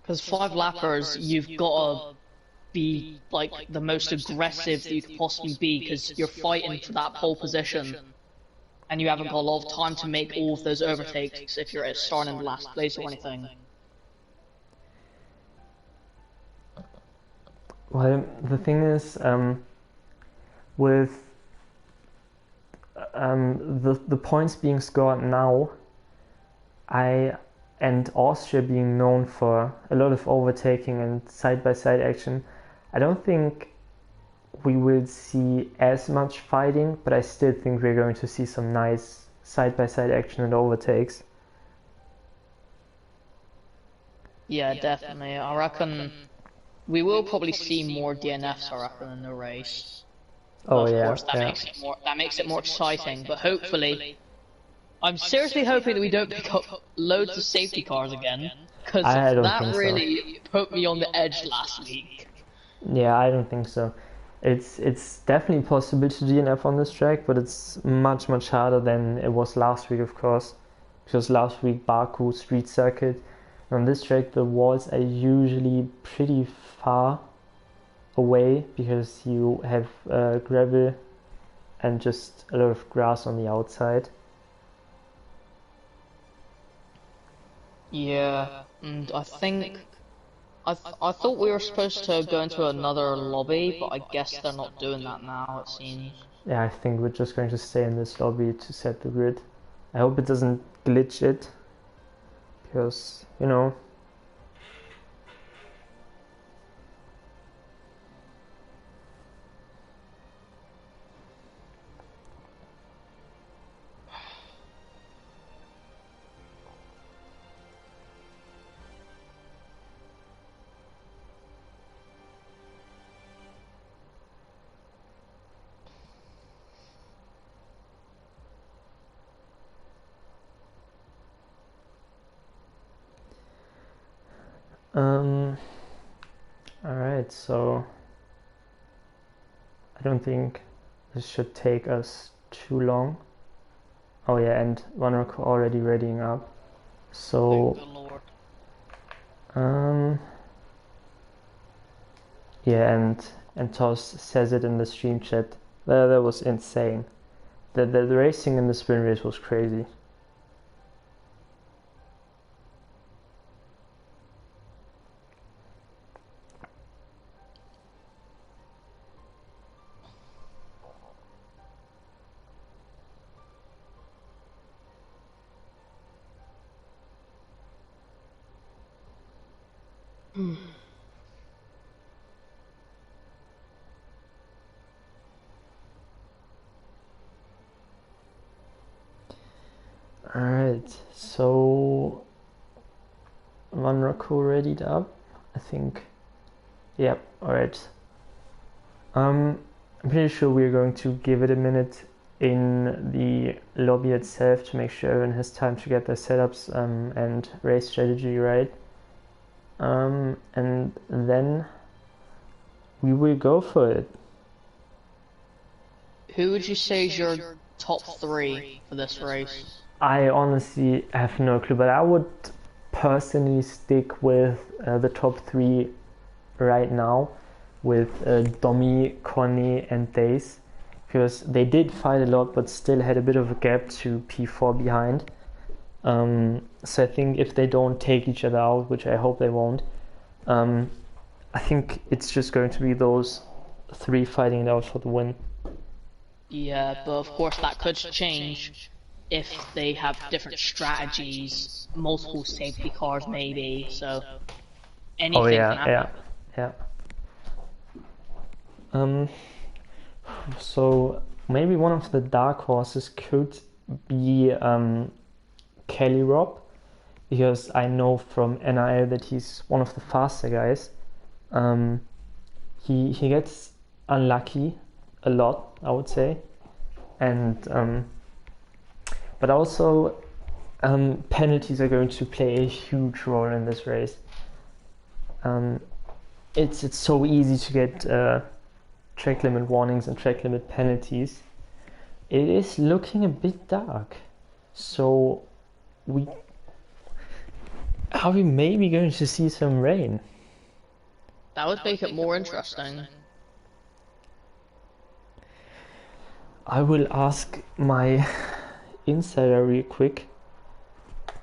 Because 5 lappers, you've got to be like the most aggressive that you could possibly be, because you're fighting for that pole position, and you haven't got a lot of time to make all of those overtakes if you're starting in the last place or anything. Well, the thing is, with the points being scored now, and Austria being known for a lot of overtaking and side-by-side action, I don't think we will see as much fighting, but I still think we're going to see some nice side-by-side action and overtakes. Yeah, definitely. I reckon we will probably see more DNFs, I reckon, in the race. Oh of yeah, course, that makes it more exciting. But hopefully, I'm seriously hoping that we don't pick up loads of safety cars again, because that really put me on the edge last week. Yeah, I don't think so. It's definitely possible to DNF on this track, but it's much harder than it was last week, of course, because last week Baku street circuit. On this track, the walls are usually pretty far away because you have gravel and just a lot of grass on the outside. Yeah, and I think I thought we were supposed to go into another lobby, but I guess they're not doing that now, it seems. Yeah, I think we're just going to stay in this lobby to set the grid. I hope it doesn't glitch it, because, you know. Alright, so I don't think this should take us too long. Oh yeah, and one already readying up. So, Thank the Lord. yeah, and Toss says it in the stream chat. That was insane. The racing in the sprint race was crazy. Alright, so one Raku readied up, I think. Yep, alright. I'm pretty sure we're going to give it a minute in the lobby itself to make sure everyone has time to get their setups and race strategy right. And then we will go for it. Who would you say is your top three for this race? I honestly have no clue, but I would personally stick with the top three right now, with Domi, Connie, and Days, because they did fight a lot, but still had a bit of a gap to P4 behind. So I think if they don't take each other out, which I hope they won't, I think it's just going to be those three fighting it out for the win. Yeah, but of course that could change if they have different strategies, multiple safety cars maybe, so anything Oh can yeah, happen. yeah. So maybe one of the dark horses could be Kelly Rob, because I know from NIL that he's one of the faster guys. He gets unlucky a lot, I would say, and but also penalties are going to play a huge role in this race. It's so easy to get track limit warnings and track limit penalties. It is looking a bit dark, so are we maybe going to see some rain? That would make it more interesting. I will ask my insider real quick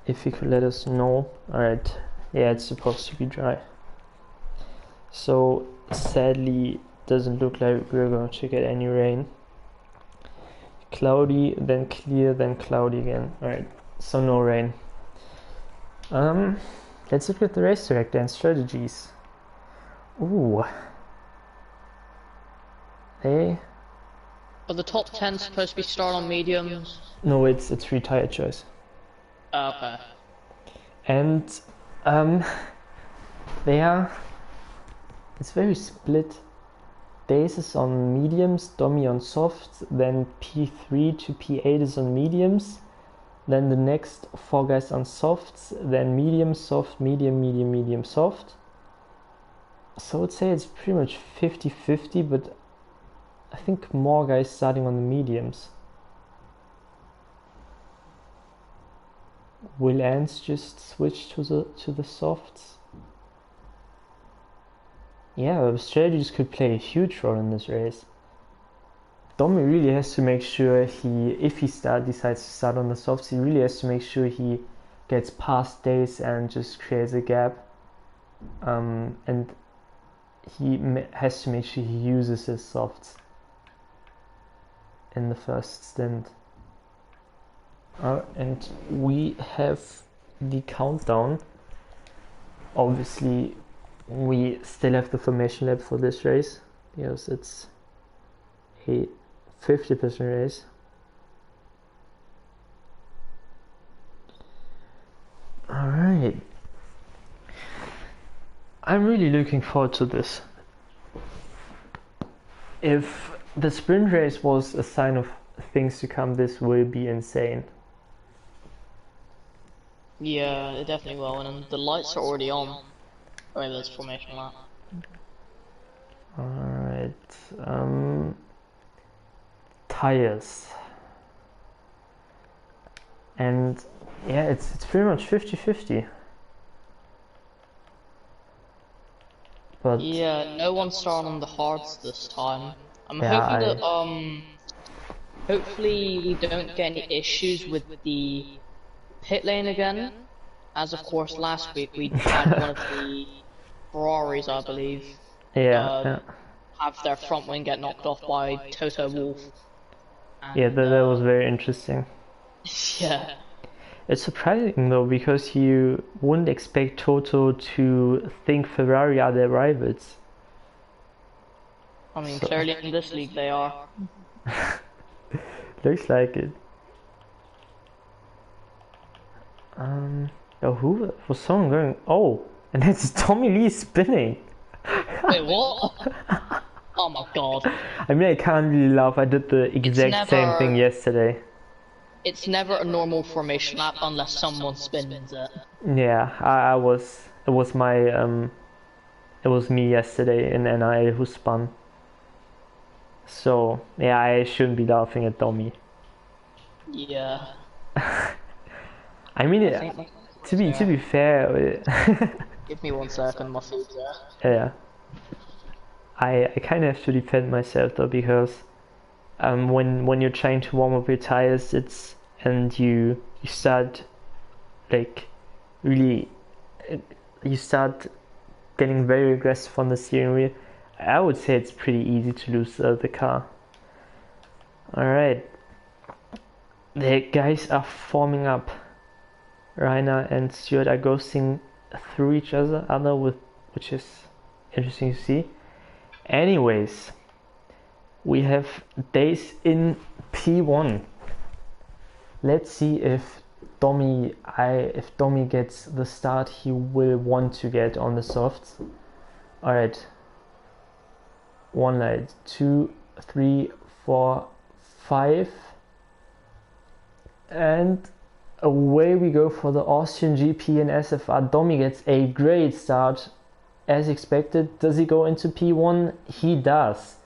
if he could let us know. Alright, yeah, it's supposed to be dry. So sadly, doesn't look like we're going to get any rain. Cloudy, then clear, then cloudy again. Alright, so no rain. Let's look at the race director and strategies. Ooh. Hey. Are the top 10 supposed to be start on mediums? No, it's retired choice. Okay. And it's very split. Days is on mediums, Domi on softs, then P3 to P8 is on mediums, then the next four guys on softs, then medium, soft, medium, medium, medium, soft. So I would say it's pretty much 50-50, but I think more guys starting on the mediums. Will Ants just switch to the softs? Yeah, strategies could play a huge role in this race. Domi really has to make sure if he decides to start on the softs, he really has to make sure he gets past Days and just creates a gap. and he has to make sure he uses his softs in the first stint. And we have the countdown. Obviously, we still have the formation lap for this race because it's a 50% race. Alright. I'm really looking forward to this. If the sprint race was a sign of things to come, this will be insane. Yeah, it definitely will, and the lights are already on. Oh, yeah, there's formation lap. Alright, tires. And yeah, it's pretty much 50-50. But yeah, no one's starting on the hards this time. I'm yeah, hoping that hopefully we don't get any issues with the pit lane again. As of course last week we had one of the Ferraris, I believe, yeah. have their front wing get knocked off by Toto Wolff. Yeah, that was very interesting. Yeah. It's surprising though, because you wouldn't expect Toto to think Ferrari are their rivals. I mean, clearly in this league they are. Looks like it. Oh, who was someone going? Oh, and it's Tommy Lee spinning. Wait, what? Oh my god. I mean, I can't really laugh. I did the exact same thing yesterday. It's never a normal formation lap unless someone spins it. Yeah, I was. It was my It was me yesterday in NIL who spun. So yeah, I shouldn't be laughing at Domi. Yeah. I mean, to be fair. Give me 1 second, my food's there. Yeah. I kind of have to defend myself though, because when you're trying to warm up your tires, and you start like really you start getting very aggressive on the steering wheel, I would say it's pretty easy to lose the car. Alright, the guys are forming up. Rainer and Stuart are ghosting through each other which is interesting to see. Anyways, we have days in P1. Let's see if Domi gets the start he will want to get on the softs. Alright. 1 light, 2, 3, 4, 5. And away we go for the Austrian GP and SFR. Domi gets a great start as expected. Does he go into P1? He does.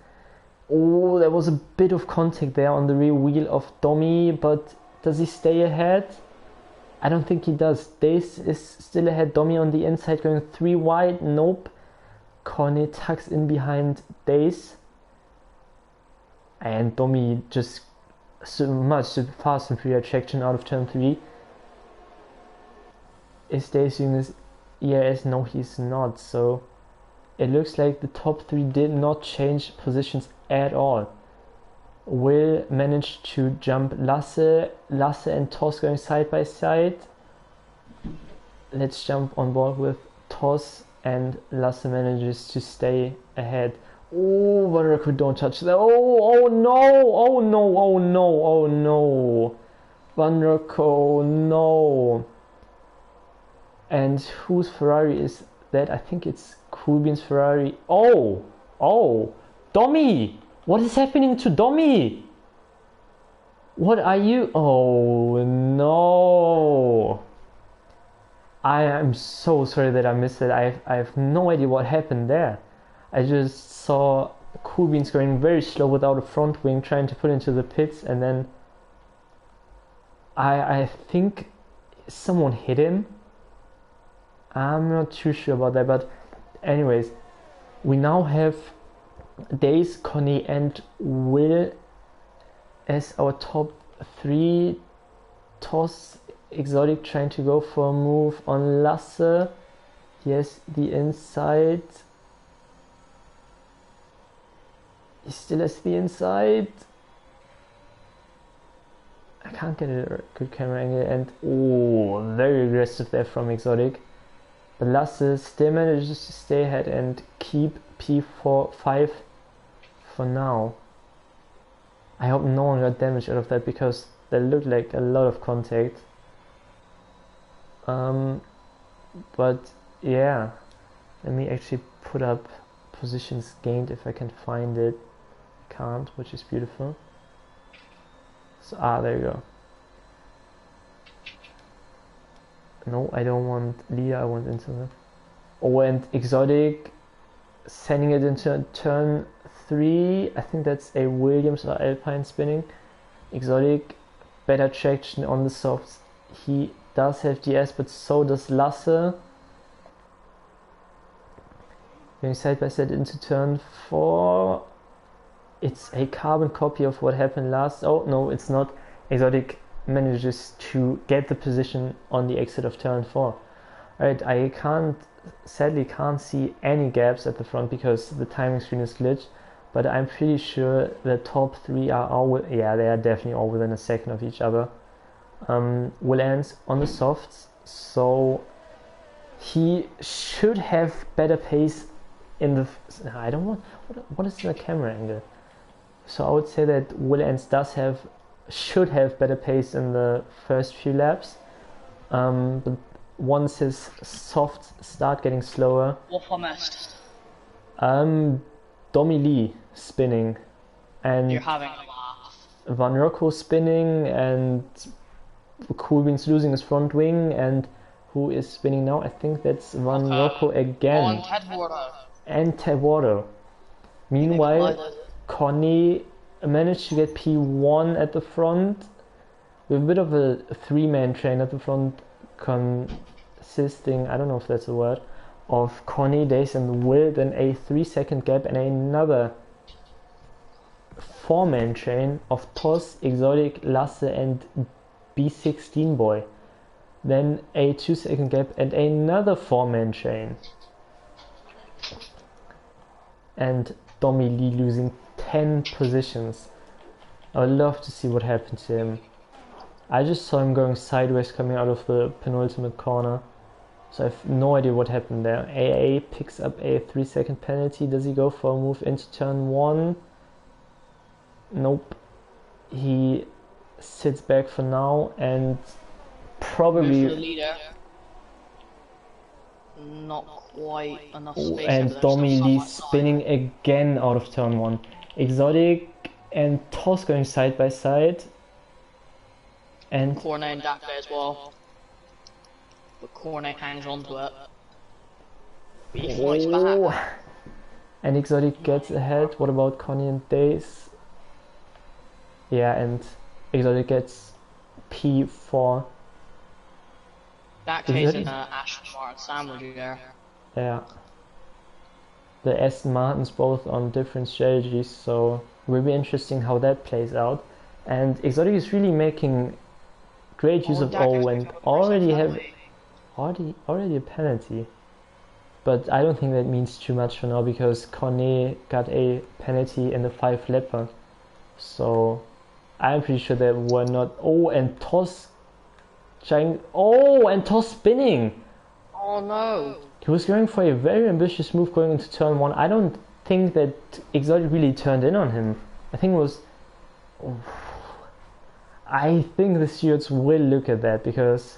Oh, there was a bit of contact there on the rear wheel of Domi, but does he stay ahead? I don't think he does. Dace is still ahead. Domi on the inside going 3 wide. Nope. Cornet tucks in behind Dace. And Domi just so much fast and free traction out of turn 3. Is Dace doing this? Yes, no he's not. So it looks like the top 3 did not change positions at all. Will managed to jump Lasse and Toss going side by side. Let's jump on board with Toss, and Lasse manages to stay ahead. Oh, Vanrako, don't touch that. Oh no. Vanrako, no. And whose Ferrari is that? I think it's Coolbean's Ferrari. Oh, Domi! What is happening to Domi? What are you? Oh no! I am so sorry that I missed it. I have no idea what happened there. I just saw Coolbeans going very slow without a front wing, trying to put into the pits, and then I think someone hit him. I'm not too sure about that, but anyways, we now have Dace, Connie and Will as our top 3. Toss Exotic trying to go for a move on Lasse. He has the inside. He still has the inside. I can't get a good camera angle, and oh, very aggressive there from Exotic. But Lasse still manages to stay ahead and keep P4 5 for now. I hope no one got damage out of that because that looked like a lot of contact. But yeah, let me actually put up positions gained if I can find it. I can't, which is beautiful. So, there you go. No, I don't want leader, I want internet. Oh, and Exotic sending it into turn 3. I think that's a Williams or Alpine spinning. Exotic, better traction on the softs. He does have GS, but so does Lasse. Going side by side into turn 4. It's a carbon copy of what happened last. Oh no, it's not. Exotic manages to get the position on the exit of turn 4. Alright, I sadly can't see any gaps at the front because the timing screen is glitched, but I'm pretty sure the top 3 are all, yeah, they are definitely all within a second of each other. Will ends on the softs, so he should have better pace in the, I don't want, what is the camera angle? So I would say that Will ends should have better pace in the first few laps, but once his softs start getting slower. What I missed? Domi Lee spinning, and you're having a laugh. Van Rocco spinning, and Coolbean's losing his front wing, and who is spinning now? I think that's Van Rocco again. And Tevodo. Meanwhile, Connie managed to get P1 at the front with a bit of a 3-man train at the front, consisting, I don't know if that's a word, of Connie, Dace and Will, then a 3-second gap and another 4-man train of Toss, Exotic, Lasse and B16 Boy. Then a 2-second gap and another 4-man train. And Domi Lee losing 10 positions. I would love to see what happened to him. I just saw him going sideways coming out of the penultimate corner. So I have no idea what happened there. AA picks up a 3-second penalty. Does he go for a move into turn 1? Nope. He sits back for now and probably... Not quite enough space. And Domi Lee spinning again out of turn 1. Exotic and Toss going side by side. And Cornet and Daka as well. But Cornet hangs onto it. But he fights back. And Exotic gets ahead. What about Connie and Dace? Yeah, and Exotic gets P4. That case in Aston Martin sandwich there. Yeah. The Aston Martins both on different strategies, so it will be interesting how that plays out. And Exotic is really making great use of O and already a penalty. But I don't think that means too much for now because Cornet got a penalty in the 5-lapper. So I'm pretty sure that we're not. Oh, and Toss trying. Oh, and Toss spinning. Oh no. He was going for a very ambitious move going into turn 1. I don't think that Exotic really turned in on him. I think it was... Oh, I think the stewards will look at that because...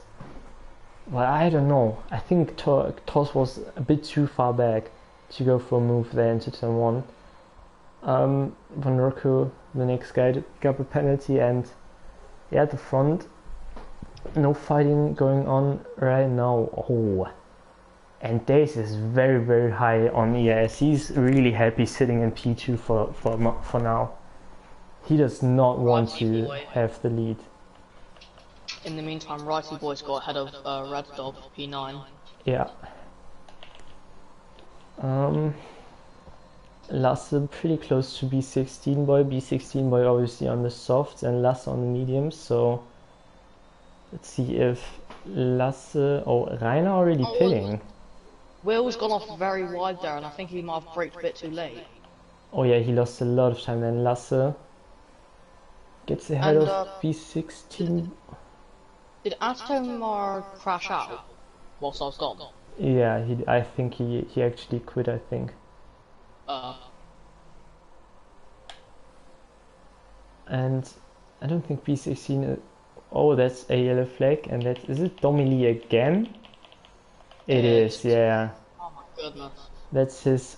Well, I don't know. I think Toss was a bit too far back to go for a move there into turn 1. Van Rocco, the next guy, got a penalty, and yeah, at the front, no fighting going on right now. Oh, and Dace is very, very high on ES. He's really happy sitting in P2 for now. He does not want to have the lead. In the meantime, Righty Boy's got ahead of Red Dog P9. Yeah. Lasse pretty close to B16 Boy. B16 Boy obviously on the softs and Lasse on the mediums. So let's see if Lasse... Oh, Rainer already pitting. Will's gone off very wide there, and I think he might have braked a bit too late. Oh yeah, he lost a lot of time. Then Lasse gets ahead And of B16. did Astomar crash out whilst I was gone? Yeah, I think he actually quit, I think. And I don't think B16 oh, that's a yellow flag, and is it Domily again? It is, yeah. Oh my goodness. That's his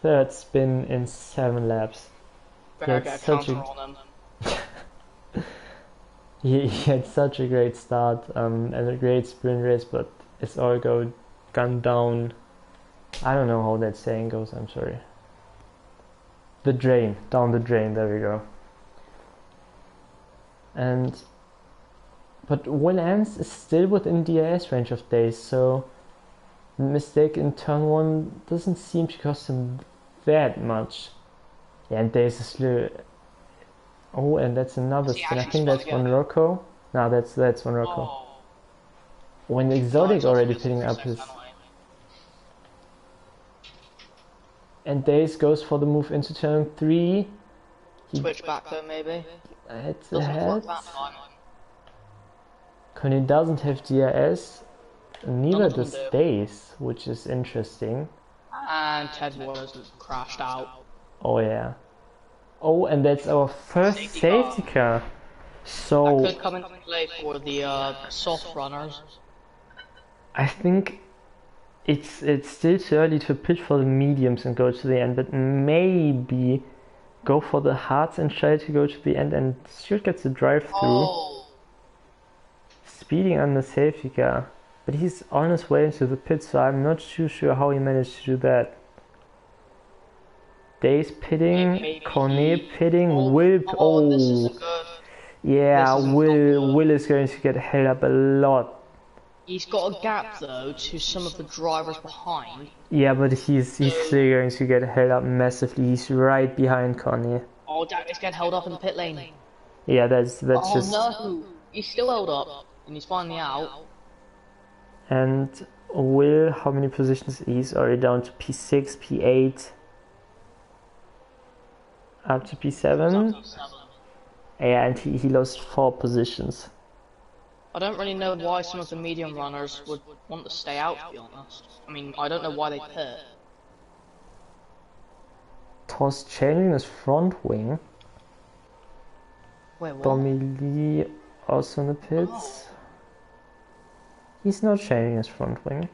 third spin in 7 laps. Better get a counter on him. He had such a great start and a great sprint race, but it's all gone down. I don't know how that saying goes, I'm sorry. The drain, down the drain, there we go. But Will Ants is still within DRS range of days, so the mistake in turn 1 doesn't seem to cost him that much. Yeah, and there's a slow. Oh, and that's another spin. I think that's one Rocco. No, that's one Rocco. Oh. When Exotic already picking up his. And Days goes for the move into turn 3. Switch back though, maybe. It's ahead. Connie doesn't have DRS, neither does Days, which is interesting. And Ted was crashed out. Oh yeah. Oh, and that's our first safety car. So that could come into play for the soft runners. I think it's still too early to pitch for the mediums and go to the end, but maybe go for the hards and try to go to the end, and Stuart gets a drive through. Oh. Speeding on the safety car. But he's on his way into the pit, so I'm not too sure how he managed to do that. Days pitting, Cornet pitting, Will. Oh, yeah, Will is going to get held up a lot. He's got a gap though to some of the drivers behind. Yeah, but he's still going to get held up massively. He's right behind Cornet. Oh, damn, he's getting held up in the pit lane. Yeah, that's just. Oh no, he's still held up, and he's finally out. And Will, how many positions? He's already down to P6, P8. Up to P7. Yeah, and he lost 4 positions. I don't really know why some of the medium runners would want to stay out, to be honest. I mean, I don't know why they pit. Toss changing his front wing. Wait, what? Domily also in the pits. Oh. He's not changing his front wing.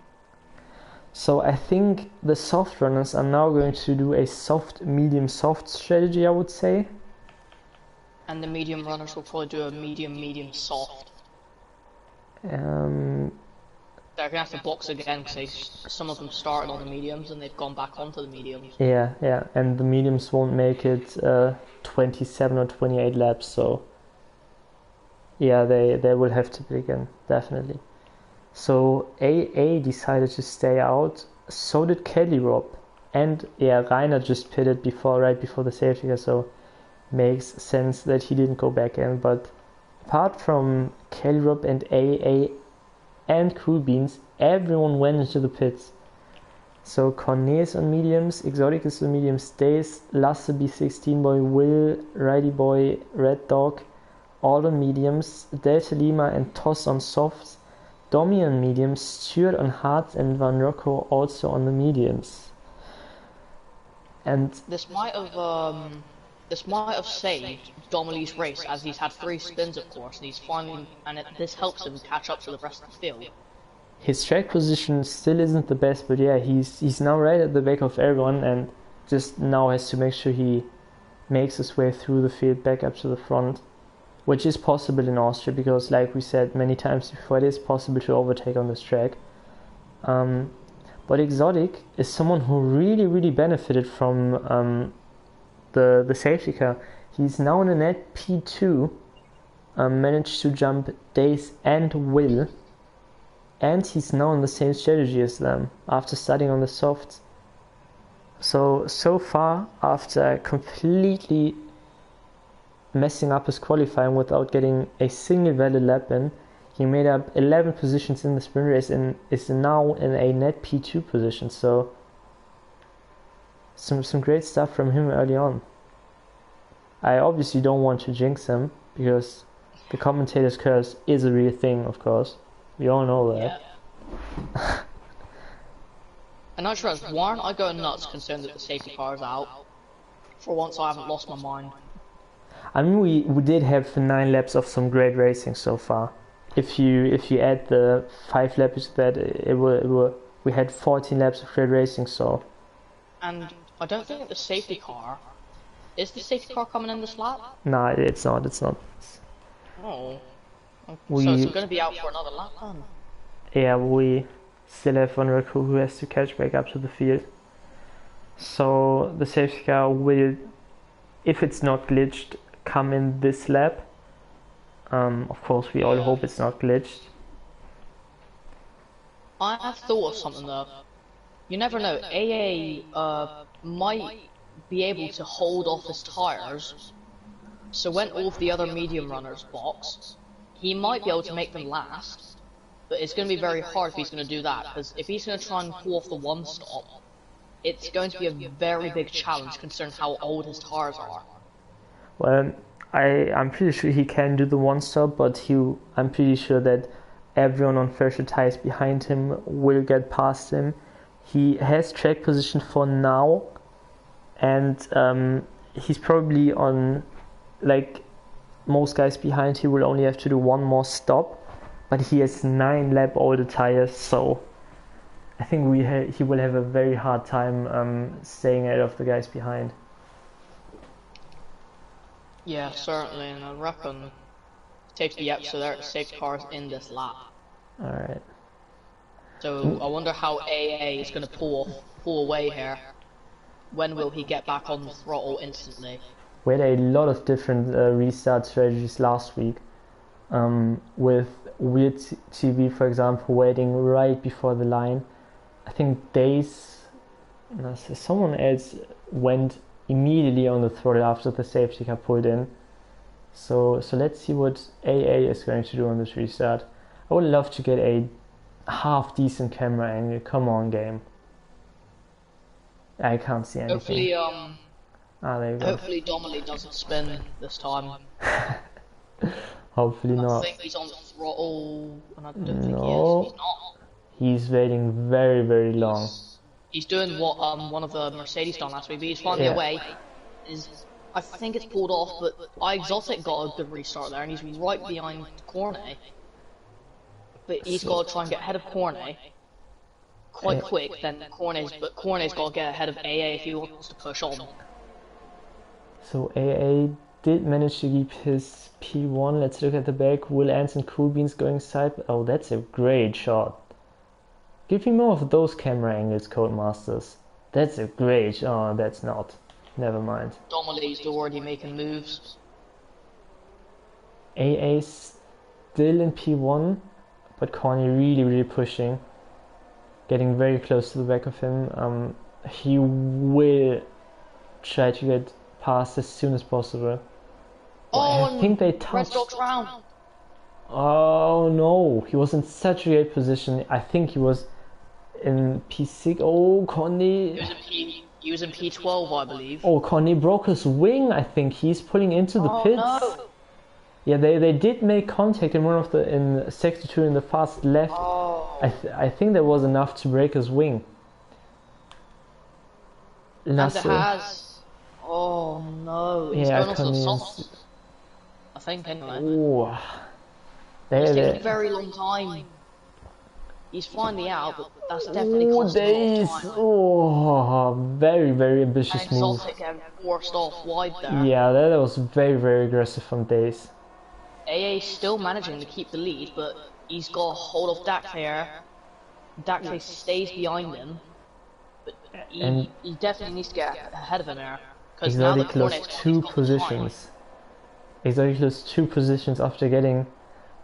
So I think the soft runners are now going to do a soft, medium, soft strategy, I would say. And the medium runners will probably do a medium, medium, soft. They're gonna have to box again because some of them started on the mediums and they've gone back onto the mediums. Yeah, and the mediums won't make it 27 or 28 laps, so yeah, they will have to pit again, definitely. So AA decided to stay out, so did Kelly Rob, and yeah, Rainer just pitted right before the safety car, so makes sense that he didn't go back in. But apart from Kelly Rob and AA and Cool Beans, everyone went into the pits. So Cornet is on mediums, Exotic is on mediums, Days, Lasse B16 boy, Will, Righty boy, Red Dog, all on mediums, Delta Lima and Toss on softs, Domi on mediums, Stuart on hards, and Van Rocco also on the mediums. And this might have saved Domili's race, as he's had 3 spins, of course, and he's finally, this helps him catch up to the rest of the field. His track position still isn't the best, but yeah, he's now right at the back of everyone, and just now has to make sure he makes his way through the field back up to the front, which is possible in Austria, because like we said many times before, it is possible to overtake on this track. But Exotic is someone who really benefited from the safety car. He's now in a net P2, managed to jump Days and Will, and he's now on the same strategy as them after starting on the softs. So far, after completely messing up his qualifying without getting a single valid lap in, He made up 11 positions in the sprint race and is now in a net P2 position. So some great stuff from him early on. I obviously don't want to jinx him because the commentator's curse is a real thing, of course. We all know that. Yeah. And I trust Warren, I go nuts concerned that the safety car is out. For once, I haven't lost my mind. I mean, we did have 9 laps of some great racing so far. If you add the 5 laps that we had 14 laps of great racing. So. And I don't think the safety car is the safety car coming in this lap. Nah, it's not. It's not. Oh. So it's going to be out for another lap then. Yeah, we still have one recruit who has to catch back up to the field. So the safety car will, if it's not glitched, come in this lap. Of course, we all hope it's not glitched. I have thought of something though. You never know. AA might be able to hold off his tires. So when all of the other medium runners box, he might be able to make them last. But it's going to be very hard if he's going to do that, because if he's going to try and pull off the one stop, it's going to be a very big challenge considering how old his tires are. Well, I'm pretty sure he can do the one stop, but I'm pretty sure that everyone on fresher tires behind him will get past him. He has track position for now, and he's probably on, like most guys behind, he will only have to do one more stop. But he has 9 lap older tires, so I think he will have a very hard time staying ahead of the guys behind. Yeah, certainly, and I reckon safety cars in this lap. Alright. So I wonder how AA is going to pull away here. When will he get back on the throttle instantly? We had a lot of different restart strategies last week. With Weird TV, for example, waiting right before the line. I think someone else went immediately on the throttle after the safety car pulled in. So let's see what AA is going to do on this restart. I would love to get a half decent camera angle. Come on, game. I can't see anything. Hopefully, hopefully Domely doesn't spin this time. Hopefully not. I think he's on the throttle, and I don't think he is. He's not. He's waiting very, very long. He's doing what one of the Mercedes done last week, but he's finally away. I think it's pulled off, but Exotic got a good restart there, and he's right behind Cornet. But he's got to try and get ahead of Cornet quite quick. Then Cornet's got to get ahead of AA if he wants to push on. So AA did manage to keep his P1. Let's look at the back. Will Anson Cool Beans going side. Oh, that's a great shot. Give me more of those camera angles, Codemasters. That's a great. Oh, that's not. Never mind. Domely's already making moves. AA still in P1, but Corny really, really pushing. Getting very close to the back of him. He will try to get past as soon as possible. I think they touched. Oh no, he was in such a great position. I think he was in P6. Oh, Connie. He was in P12, I believe. Oh, Connie broke his wing. I think he's pulling into the pits. No. Yeah, they did make contact in sector 2 in the fast left. Oh. I think that was enough to break his wing. And it has. Oh no, he's going onto the softs. I think anyway. Oh. It's taking a very long time. He's finally out, but that's definitely costing a lot of time. Oh, very, very ambitious move. Exotic getting forced off wide there. Yeah, that was very, very aggressive from Days. AA still managing to keep the lead, but he's got a hold of Dakfair. Dakfair stays behind him, but he definitely needs to get ahead of him there. He's already close 2 positions. He's already close 2 positions after getting...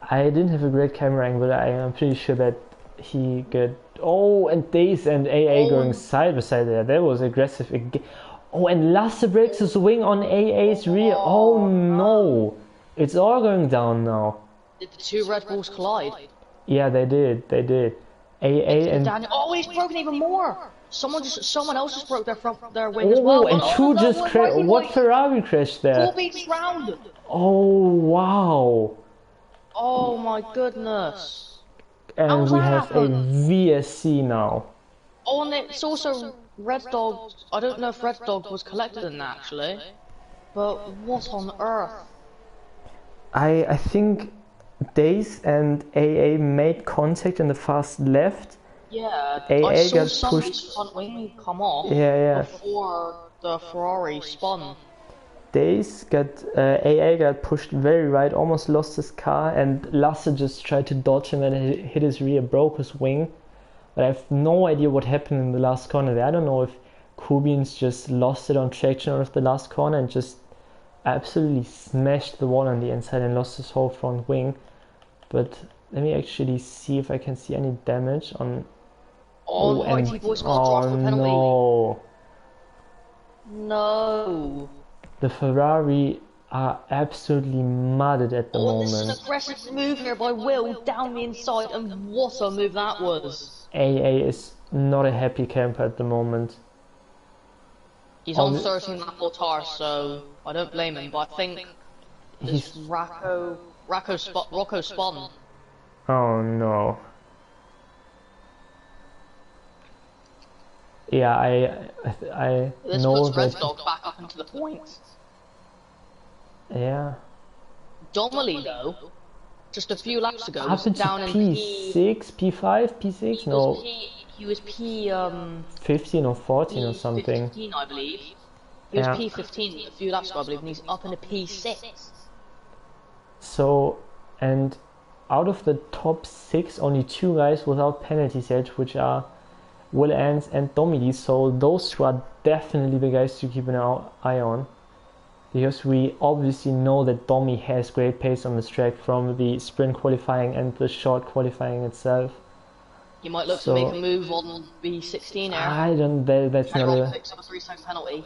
I didn't have a great camera angle, but I am pretty sure that he got... Oh, and Days and AA going side by side there. That was aggressive again. Oh, and Lasse breaks his wing on AA's rear. Oh no! It's all going down now. Did the two Red Bulls collide? Yeah, they did. They did. AA and oh, he's broken even more. Someone else just broke their wing as oh, well. and two no, just crashed. What Ferrari crashed there? 4 beats round. Oh wow! Oh my goodness. And we have a happen? VSC now. Oh, and it's also Red Dog. I don't know if Red Dog was collected in that actually, but what on earth? I think Days and AA made contact in the fast left. Yeah, AA I saw got somebody's pushed. front wing come off before the Ferrari spun. Days got AA got pushed very right, almost lost his car, and Lasse just tried to dodge him and hit his rear, broke his wing. But I have no idea what happened in the last corner there. I don't know if Kubiens just lost it on traction out of the last corner and just absolutely smashed the wall on the inside and lost his whole front wing. But let me actually see if I can see any damage on. Oh, Mighty Boy's got a driver penalty. No. No. The Ferrari are absolutely mudded at the moment. This is an aggressive move here by Will down the inside, and what a move that was. AA is not a happy camper at the moment. He's on 13 lap Altar, so I don't blame him, but I think this Rocco spun. Oh no. Yeah, I this know puts that. Red Dog back up into the points. Yeah. Donnelly though, just a few laps ago, was Up down into in P6, P5, P6? No. He was P 15 or 14 or something. 15, I believe. He was P15 a few laps ago, I believe, and he's up into P6. So, and out of the top 6, only 2 guys without penalties yet, which are Will Ans and Domidi. So those 2 are definitely the guys to keep an eye on. Because we obviously know that Domi has great pace on this track from the sprint qualifying and the short qualifying itself. You might look to make a move on B16 there. I don't. That's not a. Picks up a 3-second penalty.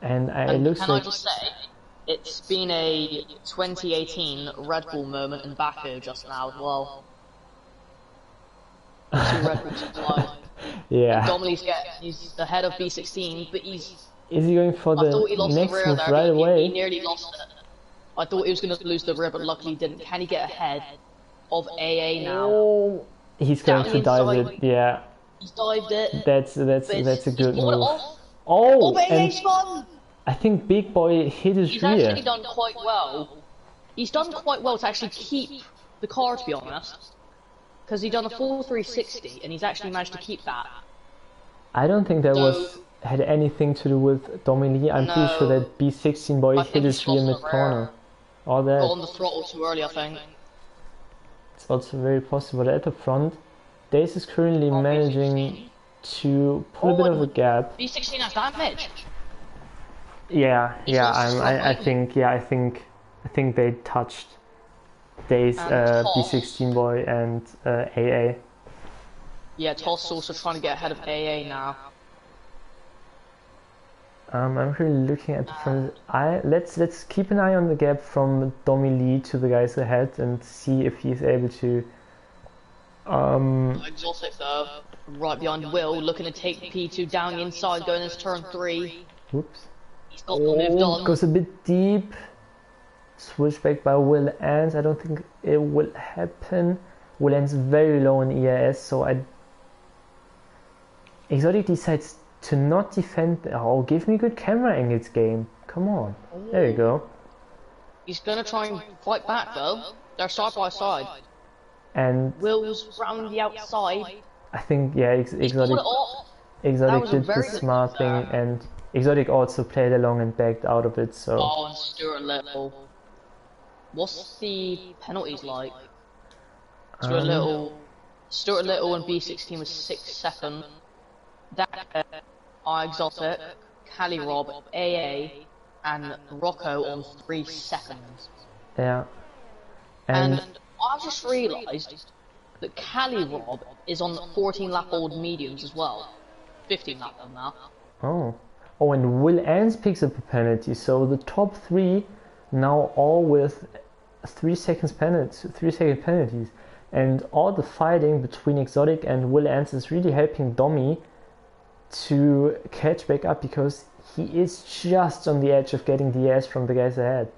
And it looks can like. I just say, it's been a 2018 Red Bull moment in Baku just now as well. 2 Red Bulls flying. Yeah. He's ahead of B16, but he's. Is he going for the next move right away? He nearly lost it. I thought he was going to lose the rear, but luckily he didn't. Can he get ahead of AA now? Oh, he's going to dive it. Yeah. He's dived it. That's a good move. Oh, AA spun! I think Big Boy hit his rear. He's actually done quite well. He's done quite well to actually keep the car, to be honest. Because he's done a full 360, and he's actually managed to keep that. I don't think that had anything to do with Dominique. I'm pretty sure that B16 boy hit his rear mid-corner. Or that. Got on the throttle too early, I think. It's also very possible. At the front, Dace is currently managing to pull a bit of a gap. B16 has damage. Yeah, I think they touched Dace, B16 boy and AA. Yeah, Toss also trying to get ahead of AA now. I'm really looking at the front. Let's keep an eye on the gap from Domi Lee to the guys ahead and see if he's able to. Exotic though, right behind Will, looking to take P2 down the inside, going into turn 3. Whoops. He's got moved on. Goes a bit deep. Switchback by Will Ans. I don't think it will happen. Will Ans very low in EIS, so Exotic decides to not defend. Oh, give me good camera angles, game. Come on. There you go. He's gonna try and fight back though. They're side by side. And Will's round the outside. I think Exotic did the smart thing, and Exotic also played along and backed out of it. So. Oh, and Stuart Little. What's the penalties like? Stuart Little and B16 was 6 seconds. That Exotic, Cali Rob, AA, and Rocco on 3 seconds. Yeah. And I just realised that Cali Rob is on 14 lap old mediums as well. 15 lap old now. Oh, and Will Ans picks up a penalty, so the top 3 now all with 3 seconds penalty, 3 second penalties, and all the fighting between Exotic and Will Ants is really helping Domi to catch back up because he is just on the edge of getting the ass from the guys ahead.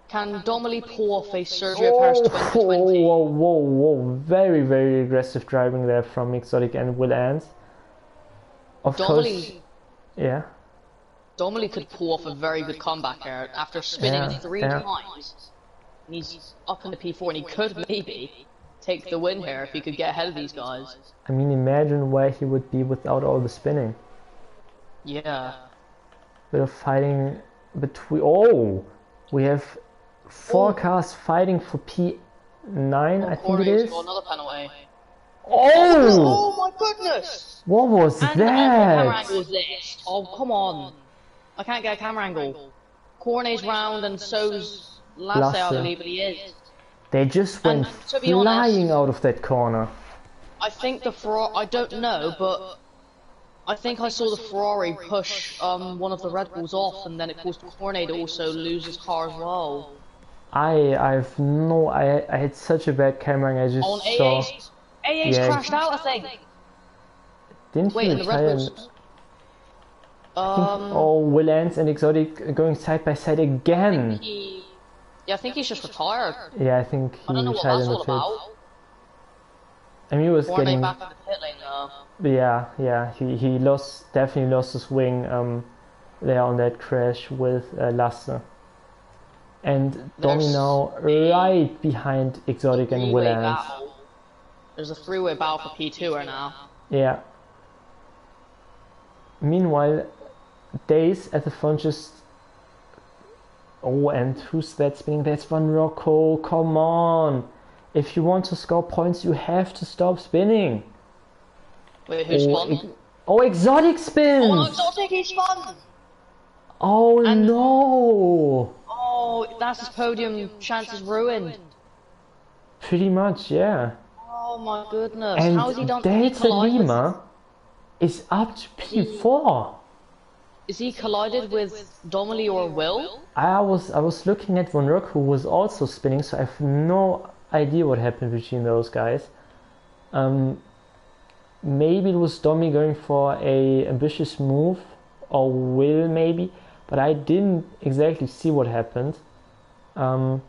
Can Domily pull off a Sergio Perez 2020? Whoa. Very, very aggressive driving there from Exotic and Will Ants. Of course, yeah. Domily could pull off a very good comeback there after spinning 3 times. And he's up in the P4 and he could maybe take the win here if he could get ahead of these guys. I mean, imagine where he would be without all the spinning. Yeah. Bit of fighting between... Oh! We have 4 cars fighting for P9, I think it is. Got another penalty. Oh! Oh my goodness! What was that? Camera angle is this? Oh, come on. I can't get a camera angle. Cornet's round and so's Lasse, I believe, but he is. They just went flying out of that corner. I think the Ferrari, I don't know, but I think I saw the Ferrari push one of the Red Bulls off, and then it caused Cornet to also lose his car as well. I had such a bad camera, and I just saw. AA's crashed out, I think. Didn't he retire? Oh, Will Ants and Exotic are going side by side again. I think he's just retired. Yeah, I think he retired in the pits. I mean, he was getting back in the pit lane now. Yeah, he definitely lost his wing there on that crash with Lasse. And Domi now right behind Exotic and Will Ants. There's a 3-way battle for P2 right now. Yeah. Meanwhile, Days at the front just... Oh, and who's that spinning? That's Van Rocco. Come on. If you want to score points, you have to stop spinning. Wait, who spun? Oh, Exotic spins! Oh, Exotic, he spun! Oh, no! Oh, that's his podium chances ruined. Pretty much, yeah. Oh my goodness. And how has he done? Delta Lima is up to P4. Is he collided with Domily or Will? I was looking at Von Rook, who was also spinning, so I have no idea what happened between those guys. Maybe it was Domi going for a ambitious move, or Will maybe, but I didn't exactly see what happened. But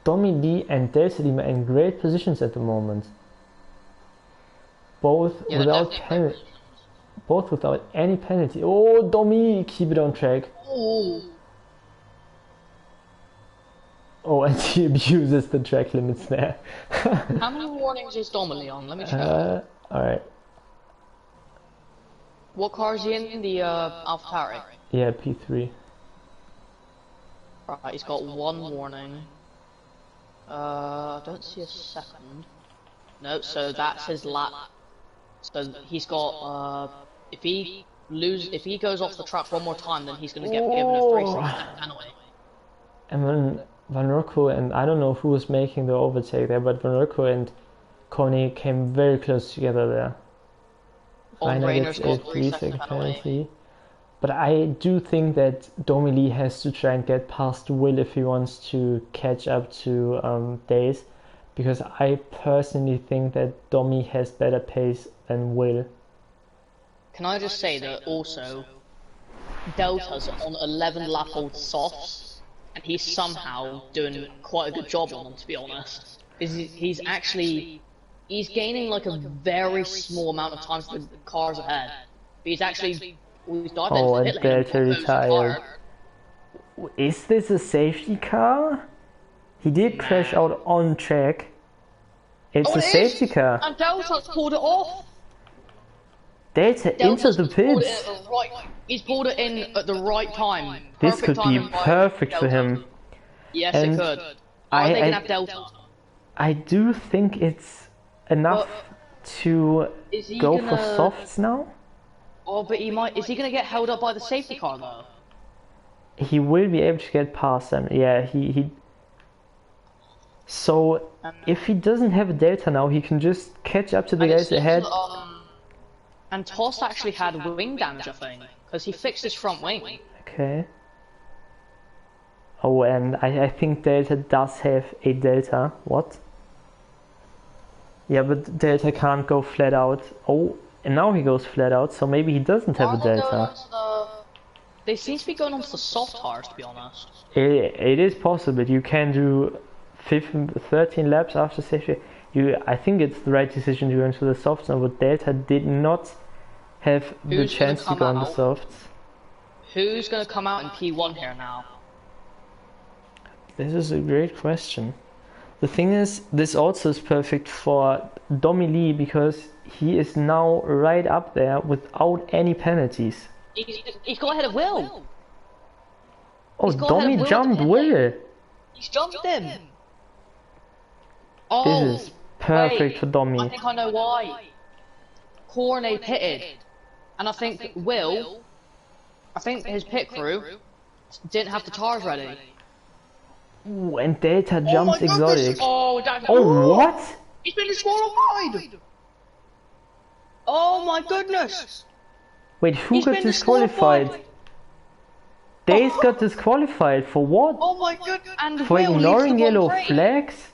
Domi Lee and Delta Lima are in great positions at the moment. Both without any penalty. Oh, Domi, keep it on track. Oh, and he abuses the track limits there. How many warnings is Domily on? Let me check. Alright. What car is he in? The AlphaTauri? Yeah, P3. Right, he's got 1 warning. I don't see a second. No, so that's his lap. So he's got, if he goes off the track 1 more time, then he's going to get given a 3-second penalty. And then Van Rocco and I don't know who was making the overtake there, but Van Rocco and Coney came very close together there. Finally gets a 3-second penalty. But I do think that Domi Lee has to try and get past Will if he wants to catch up to Days, because I personally think that Domi has better pace than Will. Can I just say that also Delta's on 11 lap old softs, and he's somehow doing quite a good job on them, to be honest. He's gaining like a very small amount of time to the cars ahead. But he's actually and Delta retired. Is this a safety car? He did crash out on track. It's a safety car. And Delta's pulled it off. Delta into the pits. He's pulled it in at the right time. This could be perfect for him. Yes, it could. Are they gonna have Delta? I do think it's enough to go for softs now. Oh, but he might. Is he gonna get held up by the safety car though? He will be able to get past them. Yeah, he. So if he doesn't have a Delta now, he can just catch up to the guys ahead. And Toss actually had wing damage, I think, because he fixed his front wing. Okay. Oh, and I think Delta does have a Delta. What? Yeah, but Delta can't go flat out. Oh, and now he goes flat out, so maybe he doesn't have a Delta. They seem to be going on to the soft tires, to be honest. It is possible. You can do 13 laps after safety. I think it's the right decision to go into the softs, and what Delta did not have the chance to go on the softs. Who's going to come out in P1 here now? This is a great question. The thing is, this also is perfect for Domi Lee because he is now right up there without any penalties. He's got ahead of Will. Oh, Domi jumped Will. He's jumped him. Oh, this is perfect for Domi. I think I know why. Cornet pitted. And I think his pit crew didn't have the tires ready. Ooh, and Delta jumps exotic. Oh, what? He's been disqualified! Oh my goodness! Wait, who got disqualified? Days got disqualified for what? Oh my goodness! And for ignoring yellow flags?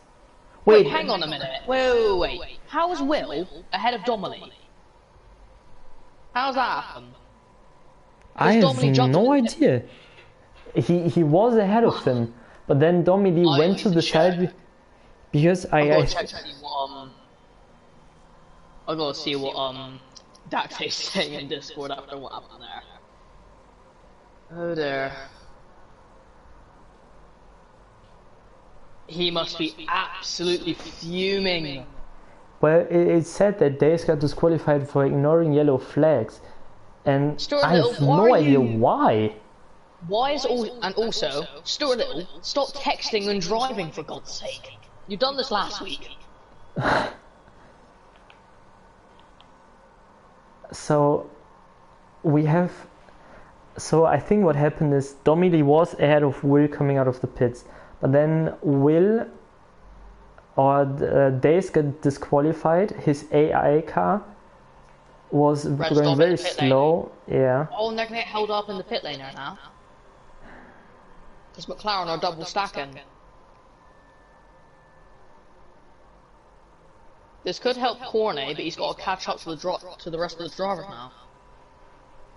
Wait, hang on a minute. Wait. How is Will ahead of Domily? How's that happen? I have no idea. He was ahead of them, but then Domily went to the side because I gotta see what Dacte's saying in Discord after what happened there. Oh dear. He must be absolutely fuming. Well, it said that Days got disqualified for ignoring yellow flags, and Stuart I have no idea why. Why is and also, Stuart Little, stop texting and driving for God's sake. You've done this last week. So I think what happened is Domily was ahead of Will coming out of the pits, but then Will or Days got disqualified. His AI car was going very slow. Yeah. Oh, and they're gonna get held up in the pit lane there now. Because McLaren are double stacking. This could help Cornet, but he's got to catch up to the rest of the drivers now.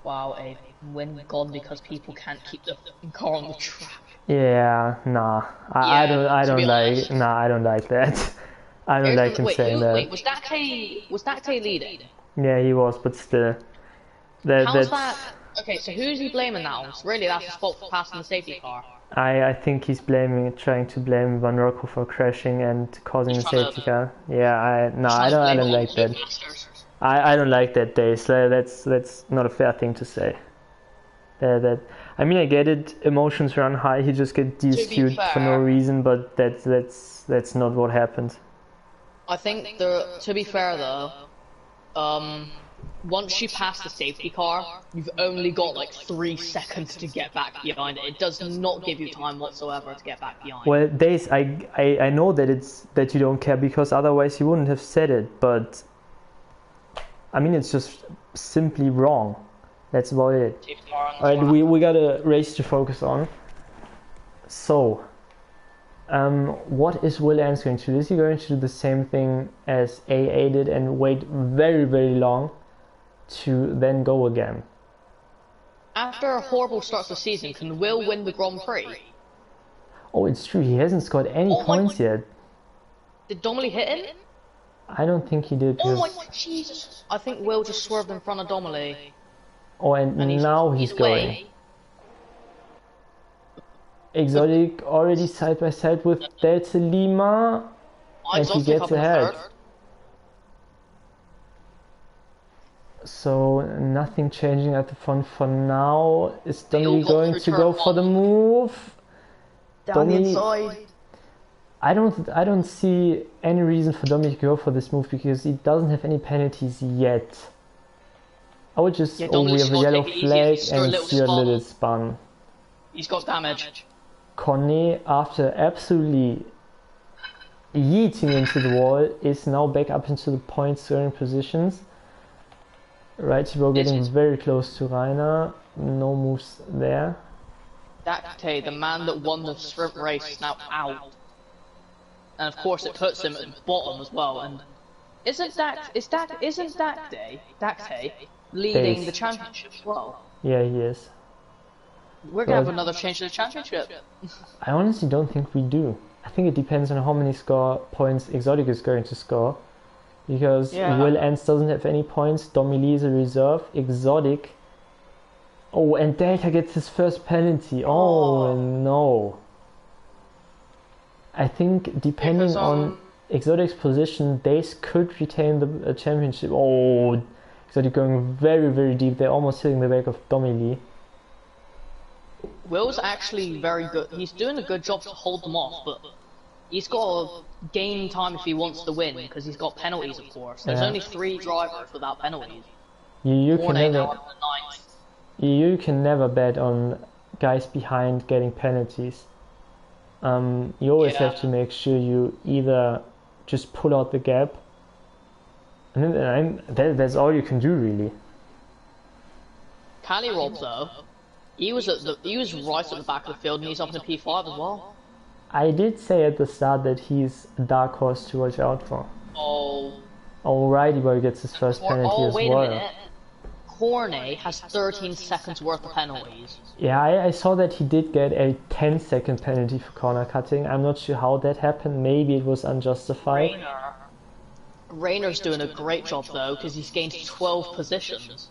Wow, a win gone because people can't keep the car on the track. Yeah, nah. I don't like that. I don't like him saying that. Wait, was Dacte leading? Yeah, he was, but still. How's that? Okay, so who's he blaming now? Really, that's his fault for passing the safety car. I think he's trying to blame Van Rocco for crashing and causing the safety car. Yeah, I don't like that. I don't like that, Days. That's not a fair thing to say. I mean, I get it. Emotions run high. He just get DSQ'd for no reason, but that's not what happened. I think to be fair though, once you pass the safety car, you've only got like 3 seconds to get back behind it. It does not give you time whatsoever to get back behind. Well, Days, I know that you don't care because otherwise you wouldn't have said it, but I mean it's just simply wrong. That's about it. Alright, we got a race to focus on. So, what is Will Ernst going to do? Is he going to do the same thing as AA did and wait very, very long to then go again? After a horrible start to the season, can Will win the Grand Prix? Oh, it's true. He hasn't scored any points yet. Did Domily hit him? I don't think he did. Oh my God, Jesus! I think Will just swerved in front of Domily. Oh, and now he's going. Exotic already side by side with Delta Lima, and he gets ahead. So nothing changing at the front for now. Is Domily going to go for the move? Down the inside. I don't see any reason for Domily to go for this move because he doesn't have any penalties yet. I would just we have a yellow flag and Stuart Little spun. He's got damage. Cornet, after absolutely yeeting into the wall, is now back up into the point scoring positions. Right, we're getting very close to Rainer. No moves there. Dacte, the man that won the sprint race, is now out. And of course it puts him at the bottom as well. And isn't Dacte leading the championship as well? Yeah, he is. We're gonna have another change to the championship. I honestly don't think we do. I think it depends on how many points Exotic is going to score. Because Will Ents doesn't have any points, Domily is a reserve, Exotic. Oh, and Delta gets his first penalty. Oh no. I think depending on Exotic's position, Dace could retain the championship. Oh, Exotic going very, very deep. They're almost hitting the back of Domily. Will's actually very good. He's doing a good job to hold them off, but he's got to gain time if he wants to win, because he's got penalties, of course. There's only 3 drivers without penalties. You can never bet on guys behind getting penalties. You always have to make sure you either just pull out the gap, and then that's all you can do, really. Rob, though, he was right at the back of the field, and he's up in the P5 as well. I did say at the start that he's a dark horse to watch out for. Alrighty, boy gets his first penalty as well. Wait a minute. Cornet has 13 seconds worth of penalties. Yeah, I saw that he did get a 10-second penalty for corner cutting. I'm not sure how that happened. Maybe it was unjustified. Rayner's doing a great job though, because he's gained 12 positions.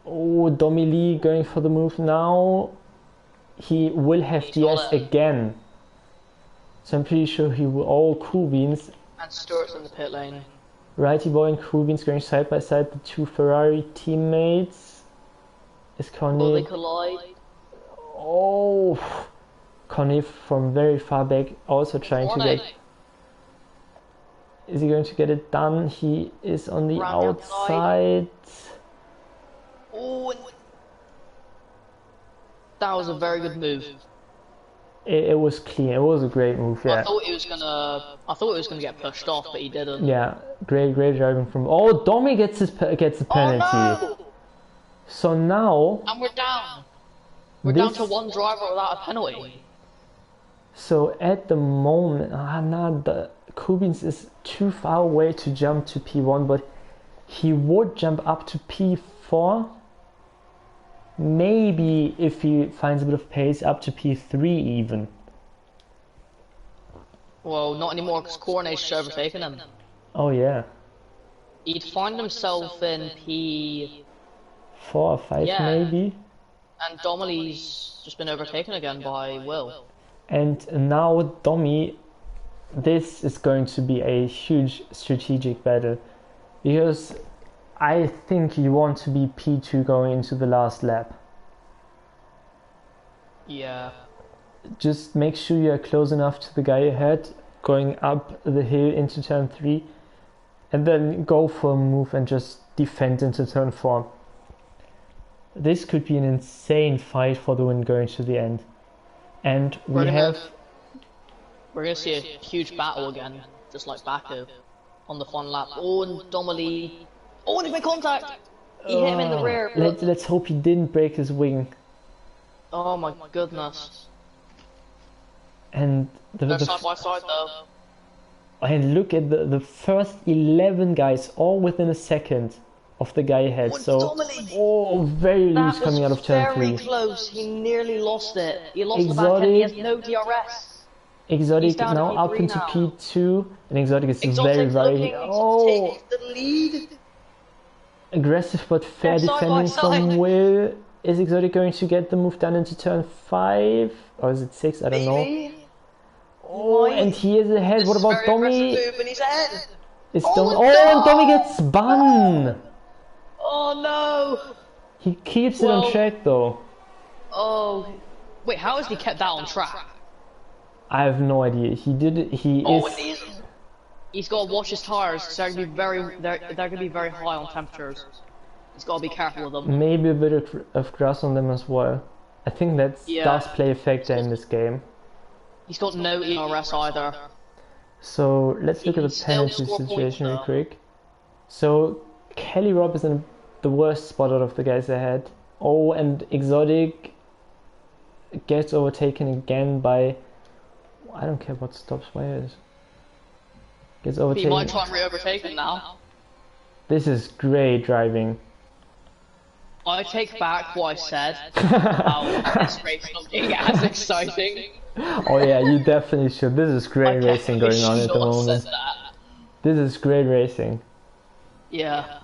Oh, Domily going for the move now. He will have DS again. So I'm pretty sure he will. Oh, Cool Beans. And Stewart's in the pit lane. Righty Boy and Cool Beans going side by side, the 2 Ferrari teammates. Is Cornet... Will they collide? Oh! Cornet from very far back also trying to get... Is he going to get it done? He is on the outside. Oh, that was a very good move. It was clean. It was a great move. Yeah. I thought it was gonna get pushed off, but he didn't. Yeah, great driving from. Oh, Domi gets a penalty. Oh, no! So now. And we're down. We're down to 1 driver without a penalty. So at the moment, the Kubins is too far away to jump to P1, but he would jump up to P4. Maybe if he finds a bit of pace up to P3 even. Well, not anymore because Cornet's overtaken him. Oh yeah. He'd find himself in P4 or 5 maybe. And Domily's just been overtaken again by Will. And now Domi, this is going to be a huge strategic battle, because I think you want to be P2 going into the last lap. Yeah. Just make sure you are close enough to the guy ahead, going up the hill into turn 3, and then go for a move and just defend into turn 4. This could be an insane fight for the win going to the end. And we're gonna see a huge battle again, just like Baku, on the fun lap. Oh, and Domily. Oh, and he made contact! He hit him in the rear. Let's hope he didn't break his wing. Oh my goodness. And they're side by side though. And look at the first 11 guys, all within a second of the guy ahead. Very loose coming out of turn 3. Very close. He nearly lost it. He lost the back end. He has no DRS. Exotic now up into P2, and Exotic is very taking the lead. Aggressive but fair defending from Will. Is Exotic going to get the move done into turn 5? Or is it 6? I don't know. Oh, and he is ahead. What about Domi? And Domi gets spun! Oh no! He keeps it on track though. Oh. Wait, how has he kept that on track? I have no idea. He's got to watch his tires. They're gonna be very high on temperatures. He's got to be careful with them. Maybe a bit of grass on them as well. I think that does play a factor in this game. He's got no ERS either. So let's look at the penalty situation real quick. So Kelly Rob is in the worst spot out of the guys ahead. Oh, and Exotic gets overtaken again by... I don't care what stops where it is. Gets He overtaken. might try and re-overtake him now. This is great driving. I take back what I said about this race not being as exciting. Oh yeah, you definitely should. This is great racing going on at the moment. This is great racing. Yeah.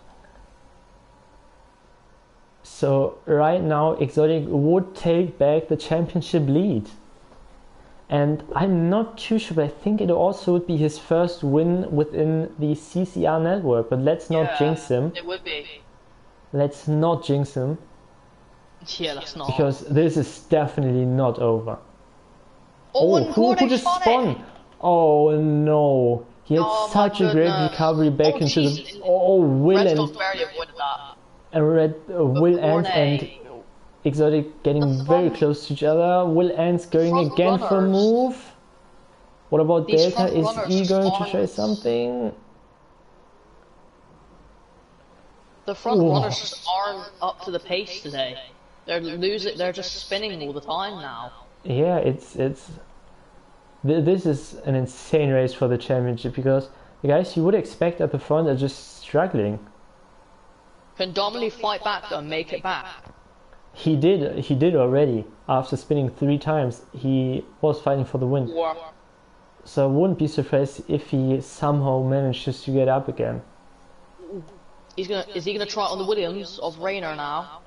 So right now Exotic would take back the championship lead. And I'm not too sure, but I think it also would be his first win within the CCR network. But let's not jinx him. It would be. Let's not jinx him. Yeah, that's not. Because this is definitely not over. Oh, who just spun? Oh no. He had such a great recovery back into the... Oh, Will and... barely avoided that. And Will and Exotic getting very close to each other. Will Ants going again for a move. What about Delta? Is he going to try something? The front runners just aren't up to the pace today. They're losing. They're just spinning all the time now. Yeah, this is an insane race for the championship because the guys you would expect at the front are just struggling. Can Dominic fight back though and make it back? He did already. After spinning 3 times, he was fighting for the win. Or So I wouldn't be surprised if he somehow manages to get up again. is he gonna try it on the Williams of Rayner now?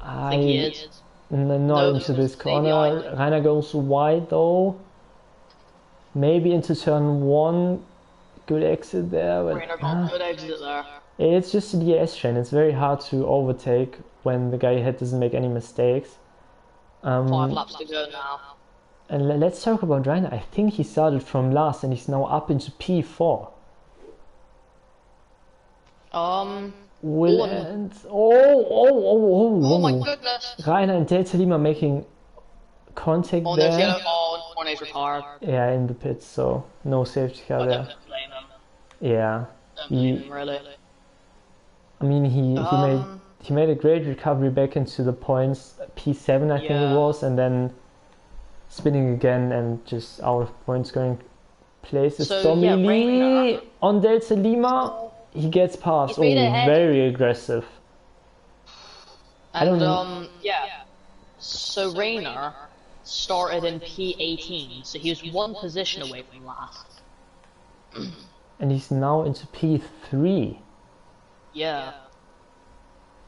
I think he is. Not into this corner. Rainer goes wide though. Maybe into turn 1. Good exit there. But, Rayner got a good exit there. it's just a DS chain. It's very hard to overtake when the guy ahead doesn't make any mistakes. 5 laps to go now. And let's talk about Rainer. I think he started from last and he's now up into P4. Will and Oh my goodness! Rainer and Delta Lima making contact Oh, there. there's yellow. Oh, Cornet's retired. Yeah, in the pits, so no safety car I there. don't blame him. Yeah, Don't blame him, really. I mean he made a great recovery back into the points. P7 I think it was, and then spinning again and just out of points going places. So, Tommy yeah, Lee Rainer- on Delta Lima. He gets past. He's made ahead. Very aggressive. And yeah. So Rayner started in P18, so he was 1 position away from last. And he's now into P3. Yeah.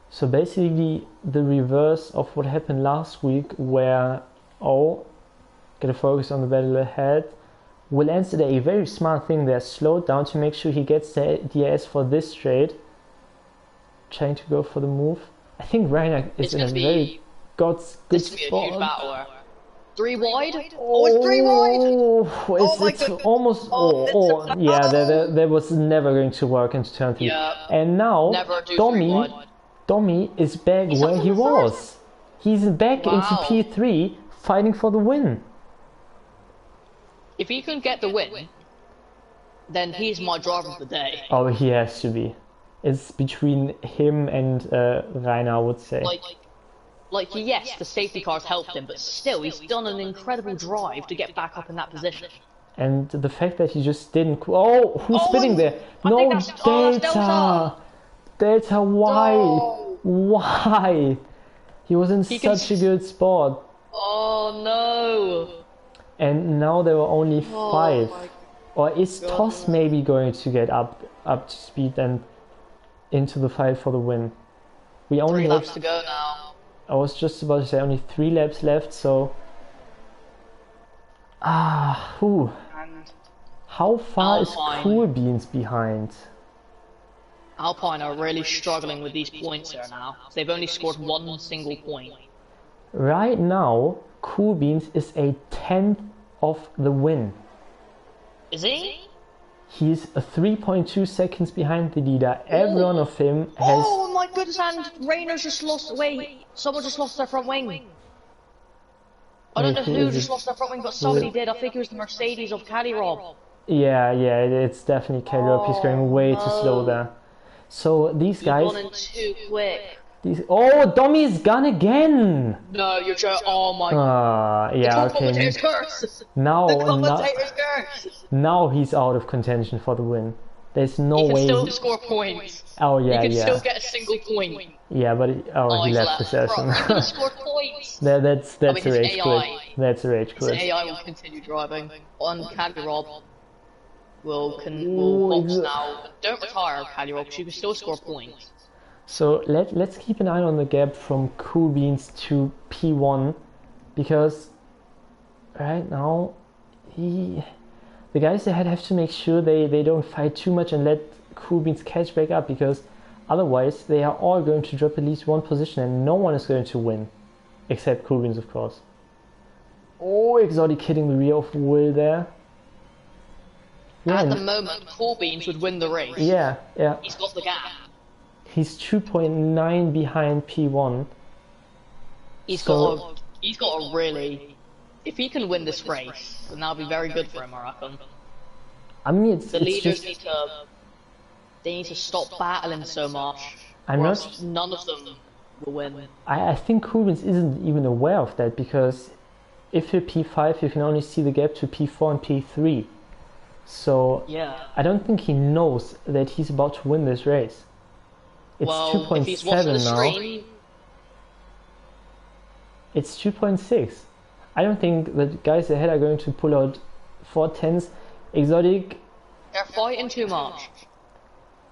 So basically the reverse of what happened last week where, gotta focus on the battle ahead. Will answer a very smart thing there, slowed down to make sure he gets the DRS for this straight. Trying to go for the move. I think Rainer is in a very good spot. 3 wide? Oh, it's 3 wide! It's almost... yeah, that was never going to work into turn 3. Yeah. And now, Tommy is back where he was. He's back into P3, fighting for the win. If he can get the win, then he's my driver of the day. Oh, he has to be. It's between him and Rainer, I would say. Like, yes, the safety cars helped him, but still, he's done an incredible drive to get back up in that position. And the fact that he just didn't... Oh, who's spinning there? No, Delta! Delta, why? No. Why? He was in such a good spot. Oh, no. And now there were only 5. Or is Toss maybe going to get up to speed and into the fight for the win? We only 3 laps to go now. I was just about to say only 3 laps left, so... How far is Cool Beans behind? Alpine are really struggling with these points here now. They've only scored 1 single point. Right now, Cool Beans is a 10th of the win. Is he? He's 3.2 seconds behind the leader. Every one of him has... Oh my goodness, and Rayner's just lost... Wait, someone just lost their front wing. I don't know who just lost their front wing, but somebody did. I think it was the Mercedes of Caddy Rob. Yeah, it's definitely Caleb. He's going way too slow there. So these guys... He's gone in too quick. Oh, Dommy's gone again! No, you're joking. Oh my. Yeah, The okay. commentator's curse. Now, The commentator's curse. now he's out of contention for the win. There's no He can way. still score points. Oh yeah, He can yeah. still get a single point. Yeah, but he He's left the session. Bro, he could have scored points. That's I mean, a his rage quit. AI. That's a rage His quit. AI will continue driving. Caddy Rob will box now. Don't retire, Caddy Rob, because you can still score points. So let's keep an eye on the gap from Cool Beans to P1, because right now the guys ahead have to make sure they don't fight too much and let Cool Beans catch back up, because otherwise they are all going to drop at least one position and no one is going to win, except Cool Beans, of course. Oh, Exotic hitting the rear of Will there. Yeah, at the moment, Cool Beans would win the race. Yeah. He's got the gap. He's 2.9 behind P1. He's got a really... If he can win this race, then that'll be very good for him, I reckon. I mean, the leaders need to stop battling so much. None of them will win. I think Cool Beans isn't even aware of that, because if you're P5, you can only see the gap to P4 and P3. So yeah. I don't think he knows that he's about to win this race. It's 2.7 now. Stream... It's 2.6. I don't think the guys ahead are going to pull out 410s. Exotic. They're fighting too much.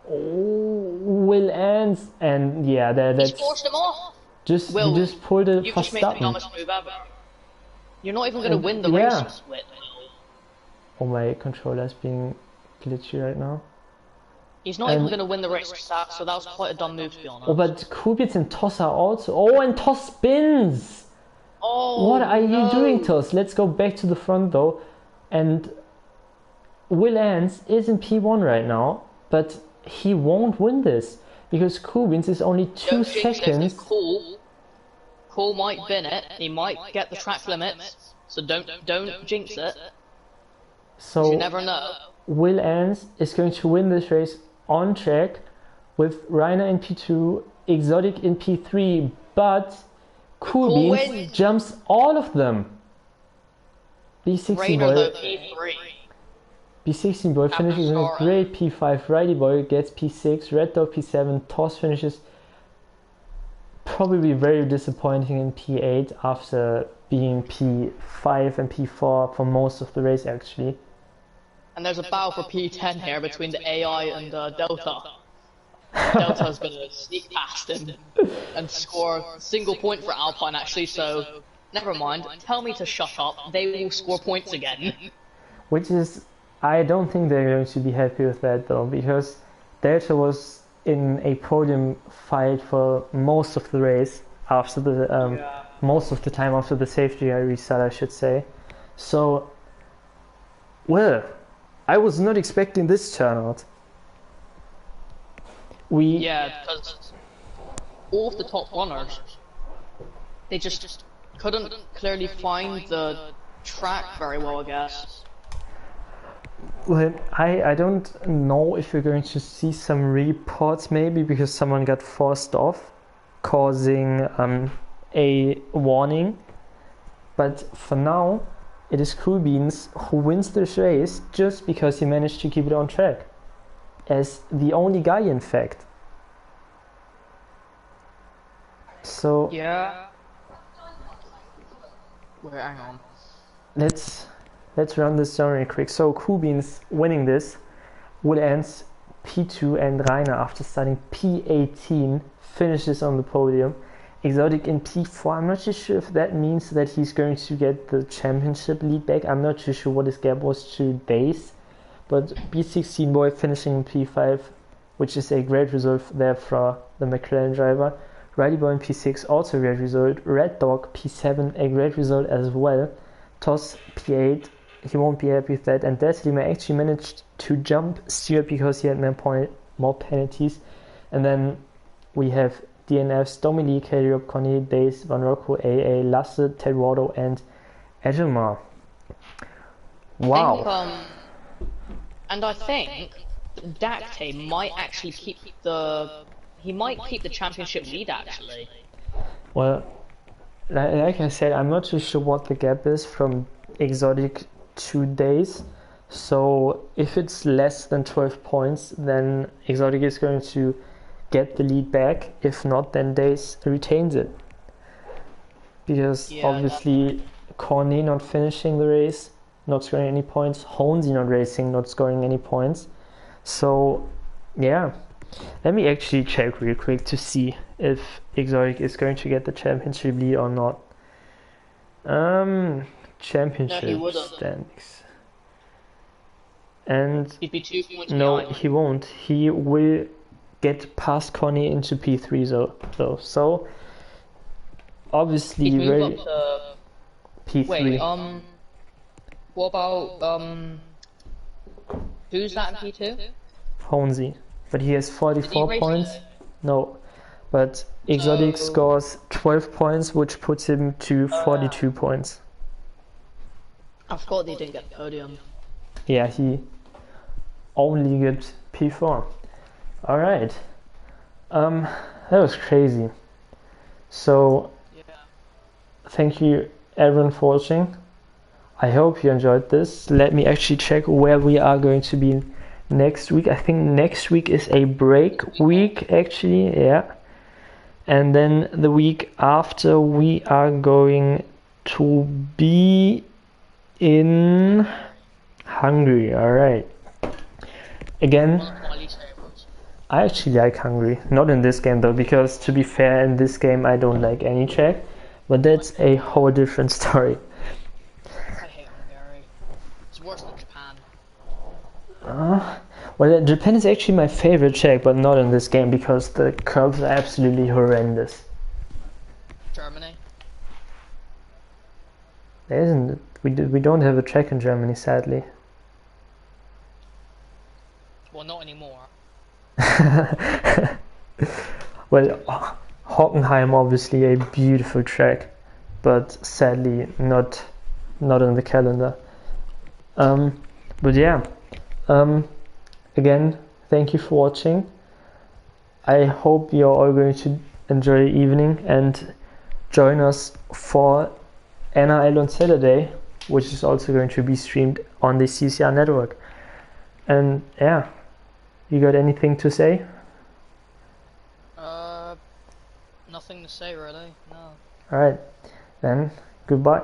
Oh, Will ends, and yeah, that's. He's forced him off. He just pulled it for made the dumbest move ever. You're not even going to win the race with. Oh, my controller's being glitchy right now. He's not even going to win the race, so that was quite a dumb move, to be honest. Oh, but Kubitz and Toss are also... Oh, and Toss spins! Oh, what are you doing, Toss? Let's go back to the front, though. And Will Ants is in P1 right now, but he won't win this, because Kubitz is only 2 seconds... Cool might win it. He might get the track limits, so don't jinx it. So you never know. Will Ants is going to win this race on track with Reiner in P2, Exotic in P3, but Cool Beans jumps all of them. B16 boy. P3. B16 boy finishes in a great P5. Righty boy gets P6. Red Dog P7. Toss finishes probably very disappointing in P8 after being P5 and P4 for most of the race, actually. And there's a battle for P10 here between the AI and Delta. Delta's gonna sneak past him and score a single point for Alpine, actually, so never mind. Tell me to shut up. They will score points again. Which is... I don't think they're going to be happy with that, though, because Delta was in a podium fight for most of the race after the... most of the time after the safety car restart, I should say. So... Well... I was not expecting this turnout. Yeah, because all of the top runners, they just couldn't clearly find the track very well, I guess. Well, I don't know if you're going to see some reports, maybe because someone got forced off, causing a warning. But for now, it is Cool Beans who wins this race just because he managed to keep it on track. As the only guy, in fact. So... Yeah. Wait, hang on. Let's run this down real quick. So Cool Beans winning this. Will ends P2 and Reiner after starting P18 finishes on the podium. Exotic in P4. I'm not too sure if that means that he's going to get the championship lead back. I'm not too sure what his gap was to Days. But B16 boy finishing in P5, which is a great result there for the McLaren driver. Righty boy in P6, also a great result. Red Dog P7, a great result as well. Toss P8, he won't be happy with that. And Deslima actually managed to jump Stewart because he had more penalties. And then we have DNFs, Dominique, Caleb, Connie, Days, Van Rocco, AA, Lasse, Tedwardo, and Edgemar. Wow. I think Dacte might actually keep the he might keep the championship lead actually. Well, like I said, I'm not too sure what the gap is from exotic to days. So if it's less than 12 points, then exotic is going to get the lead back. If not, then days retains it. Because Yeah, obviously Cornet not finishing the race, not scoring any points, Hornsey not racing, not scoring any points. So yeah, let me actually check real quick to see if exotic is going to get the championship lead or not. no, he Championship wouldn't. standings. And He'd be 2 points no, behind. he won't. He will get past Connie into P3 though. So obviously He'd move very up to. P3. Wait, what about who's that in P2? Hornsey. But he has Did he 44 race points. today? No. But exotic So, scores 12 points, which puts him to 42 points. I forgot they didn't get the podium. Yeah, he only got P4. Alright. That was crazy. So Yeah. thank you everyone for watching. I hope you enjoyed this. Let me actually check where we are going to be next week. I think next week is a break week actually, yeah. And then the week after we are going to be in Hungary. Alright. Again, One of my least favorites. I actually like Hungary. Not in this game though, because to be fair, in this game I don't like any Czech. But that's a whole different story. I hate Hungary. It's worse than Japan. Well, Japan is actually my favorite Czech, but not in this game because the curbs are absolutely horrendous. Germany. There isn't. We don't have a Czech in Germany, sadly. Well, not anymore. Well, Hockenheim obviously a beautiful track, but sadly not on the calendar. But yeah, again, thank you for watching. I hope you're all going to enjoy the evening and join us for NRL on Saturday, which is also going to be streamed on the CCR network. And yeah, you got anything to say? Nothing to say really. No. Alright, then goodbye.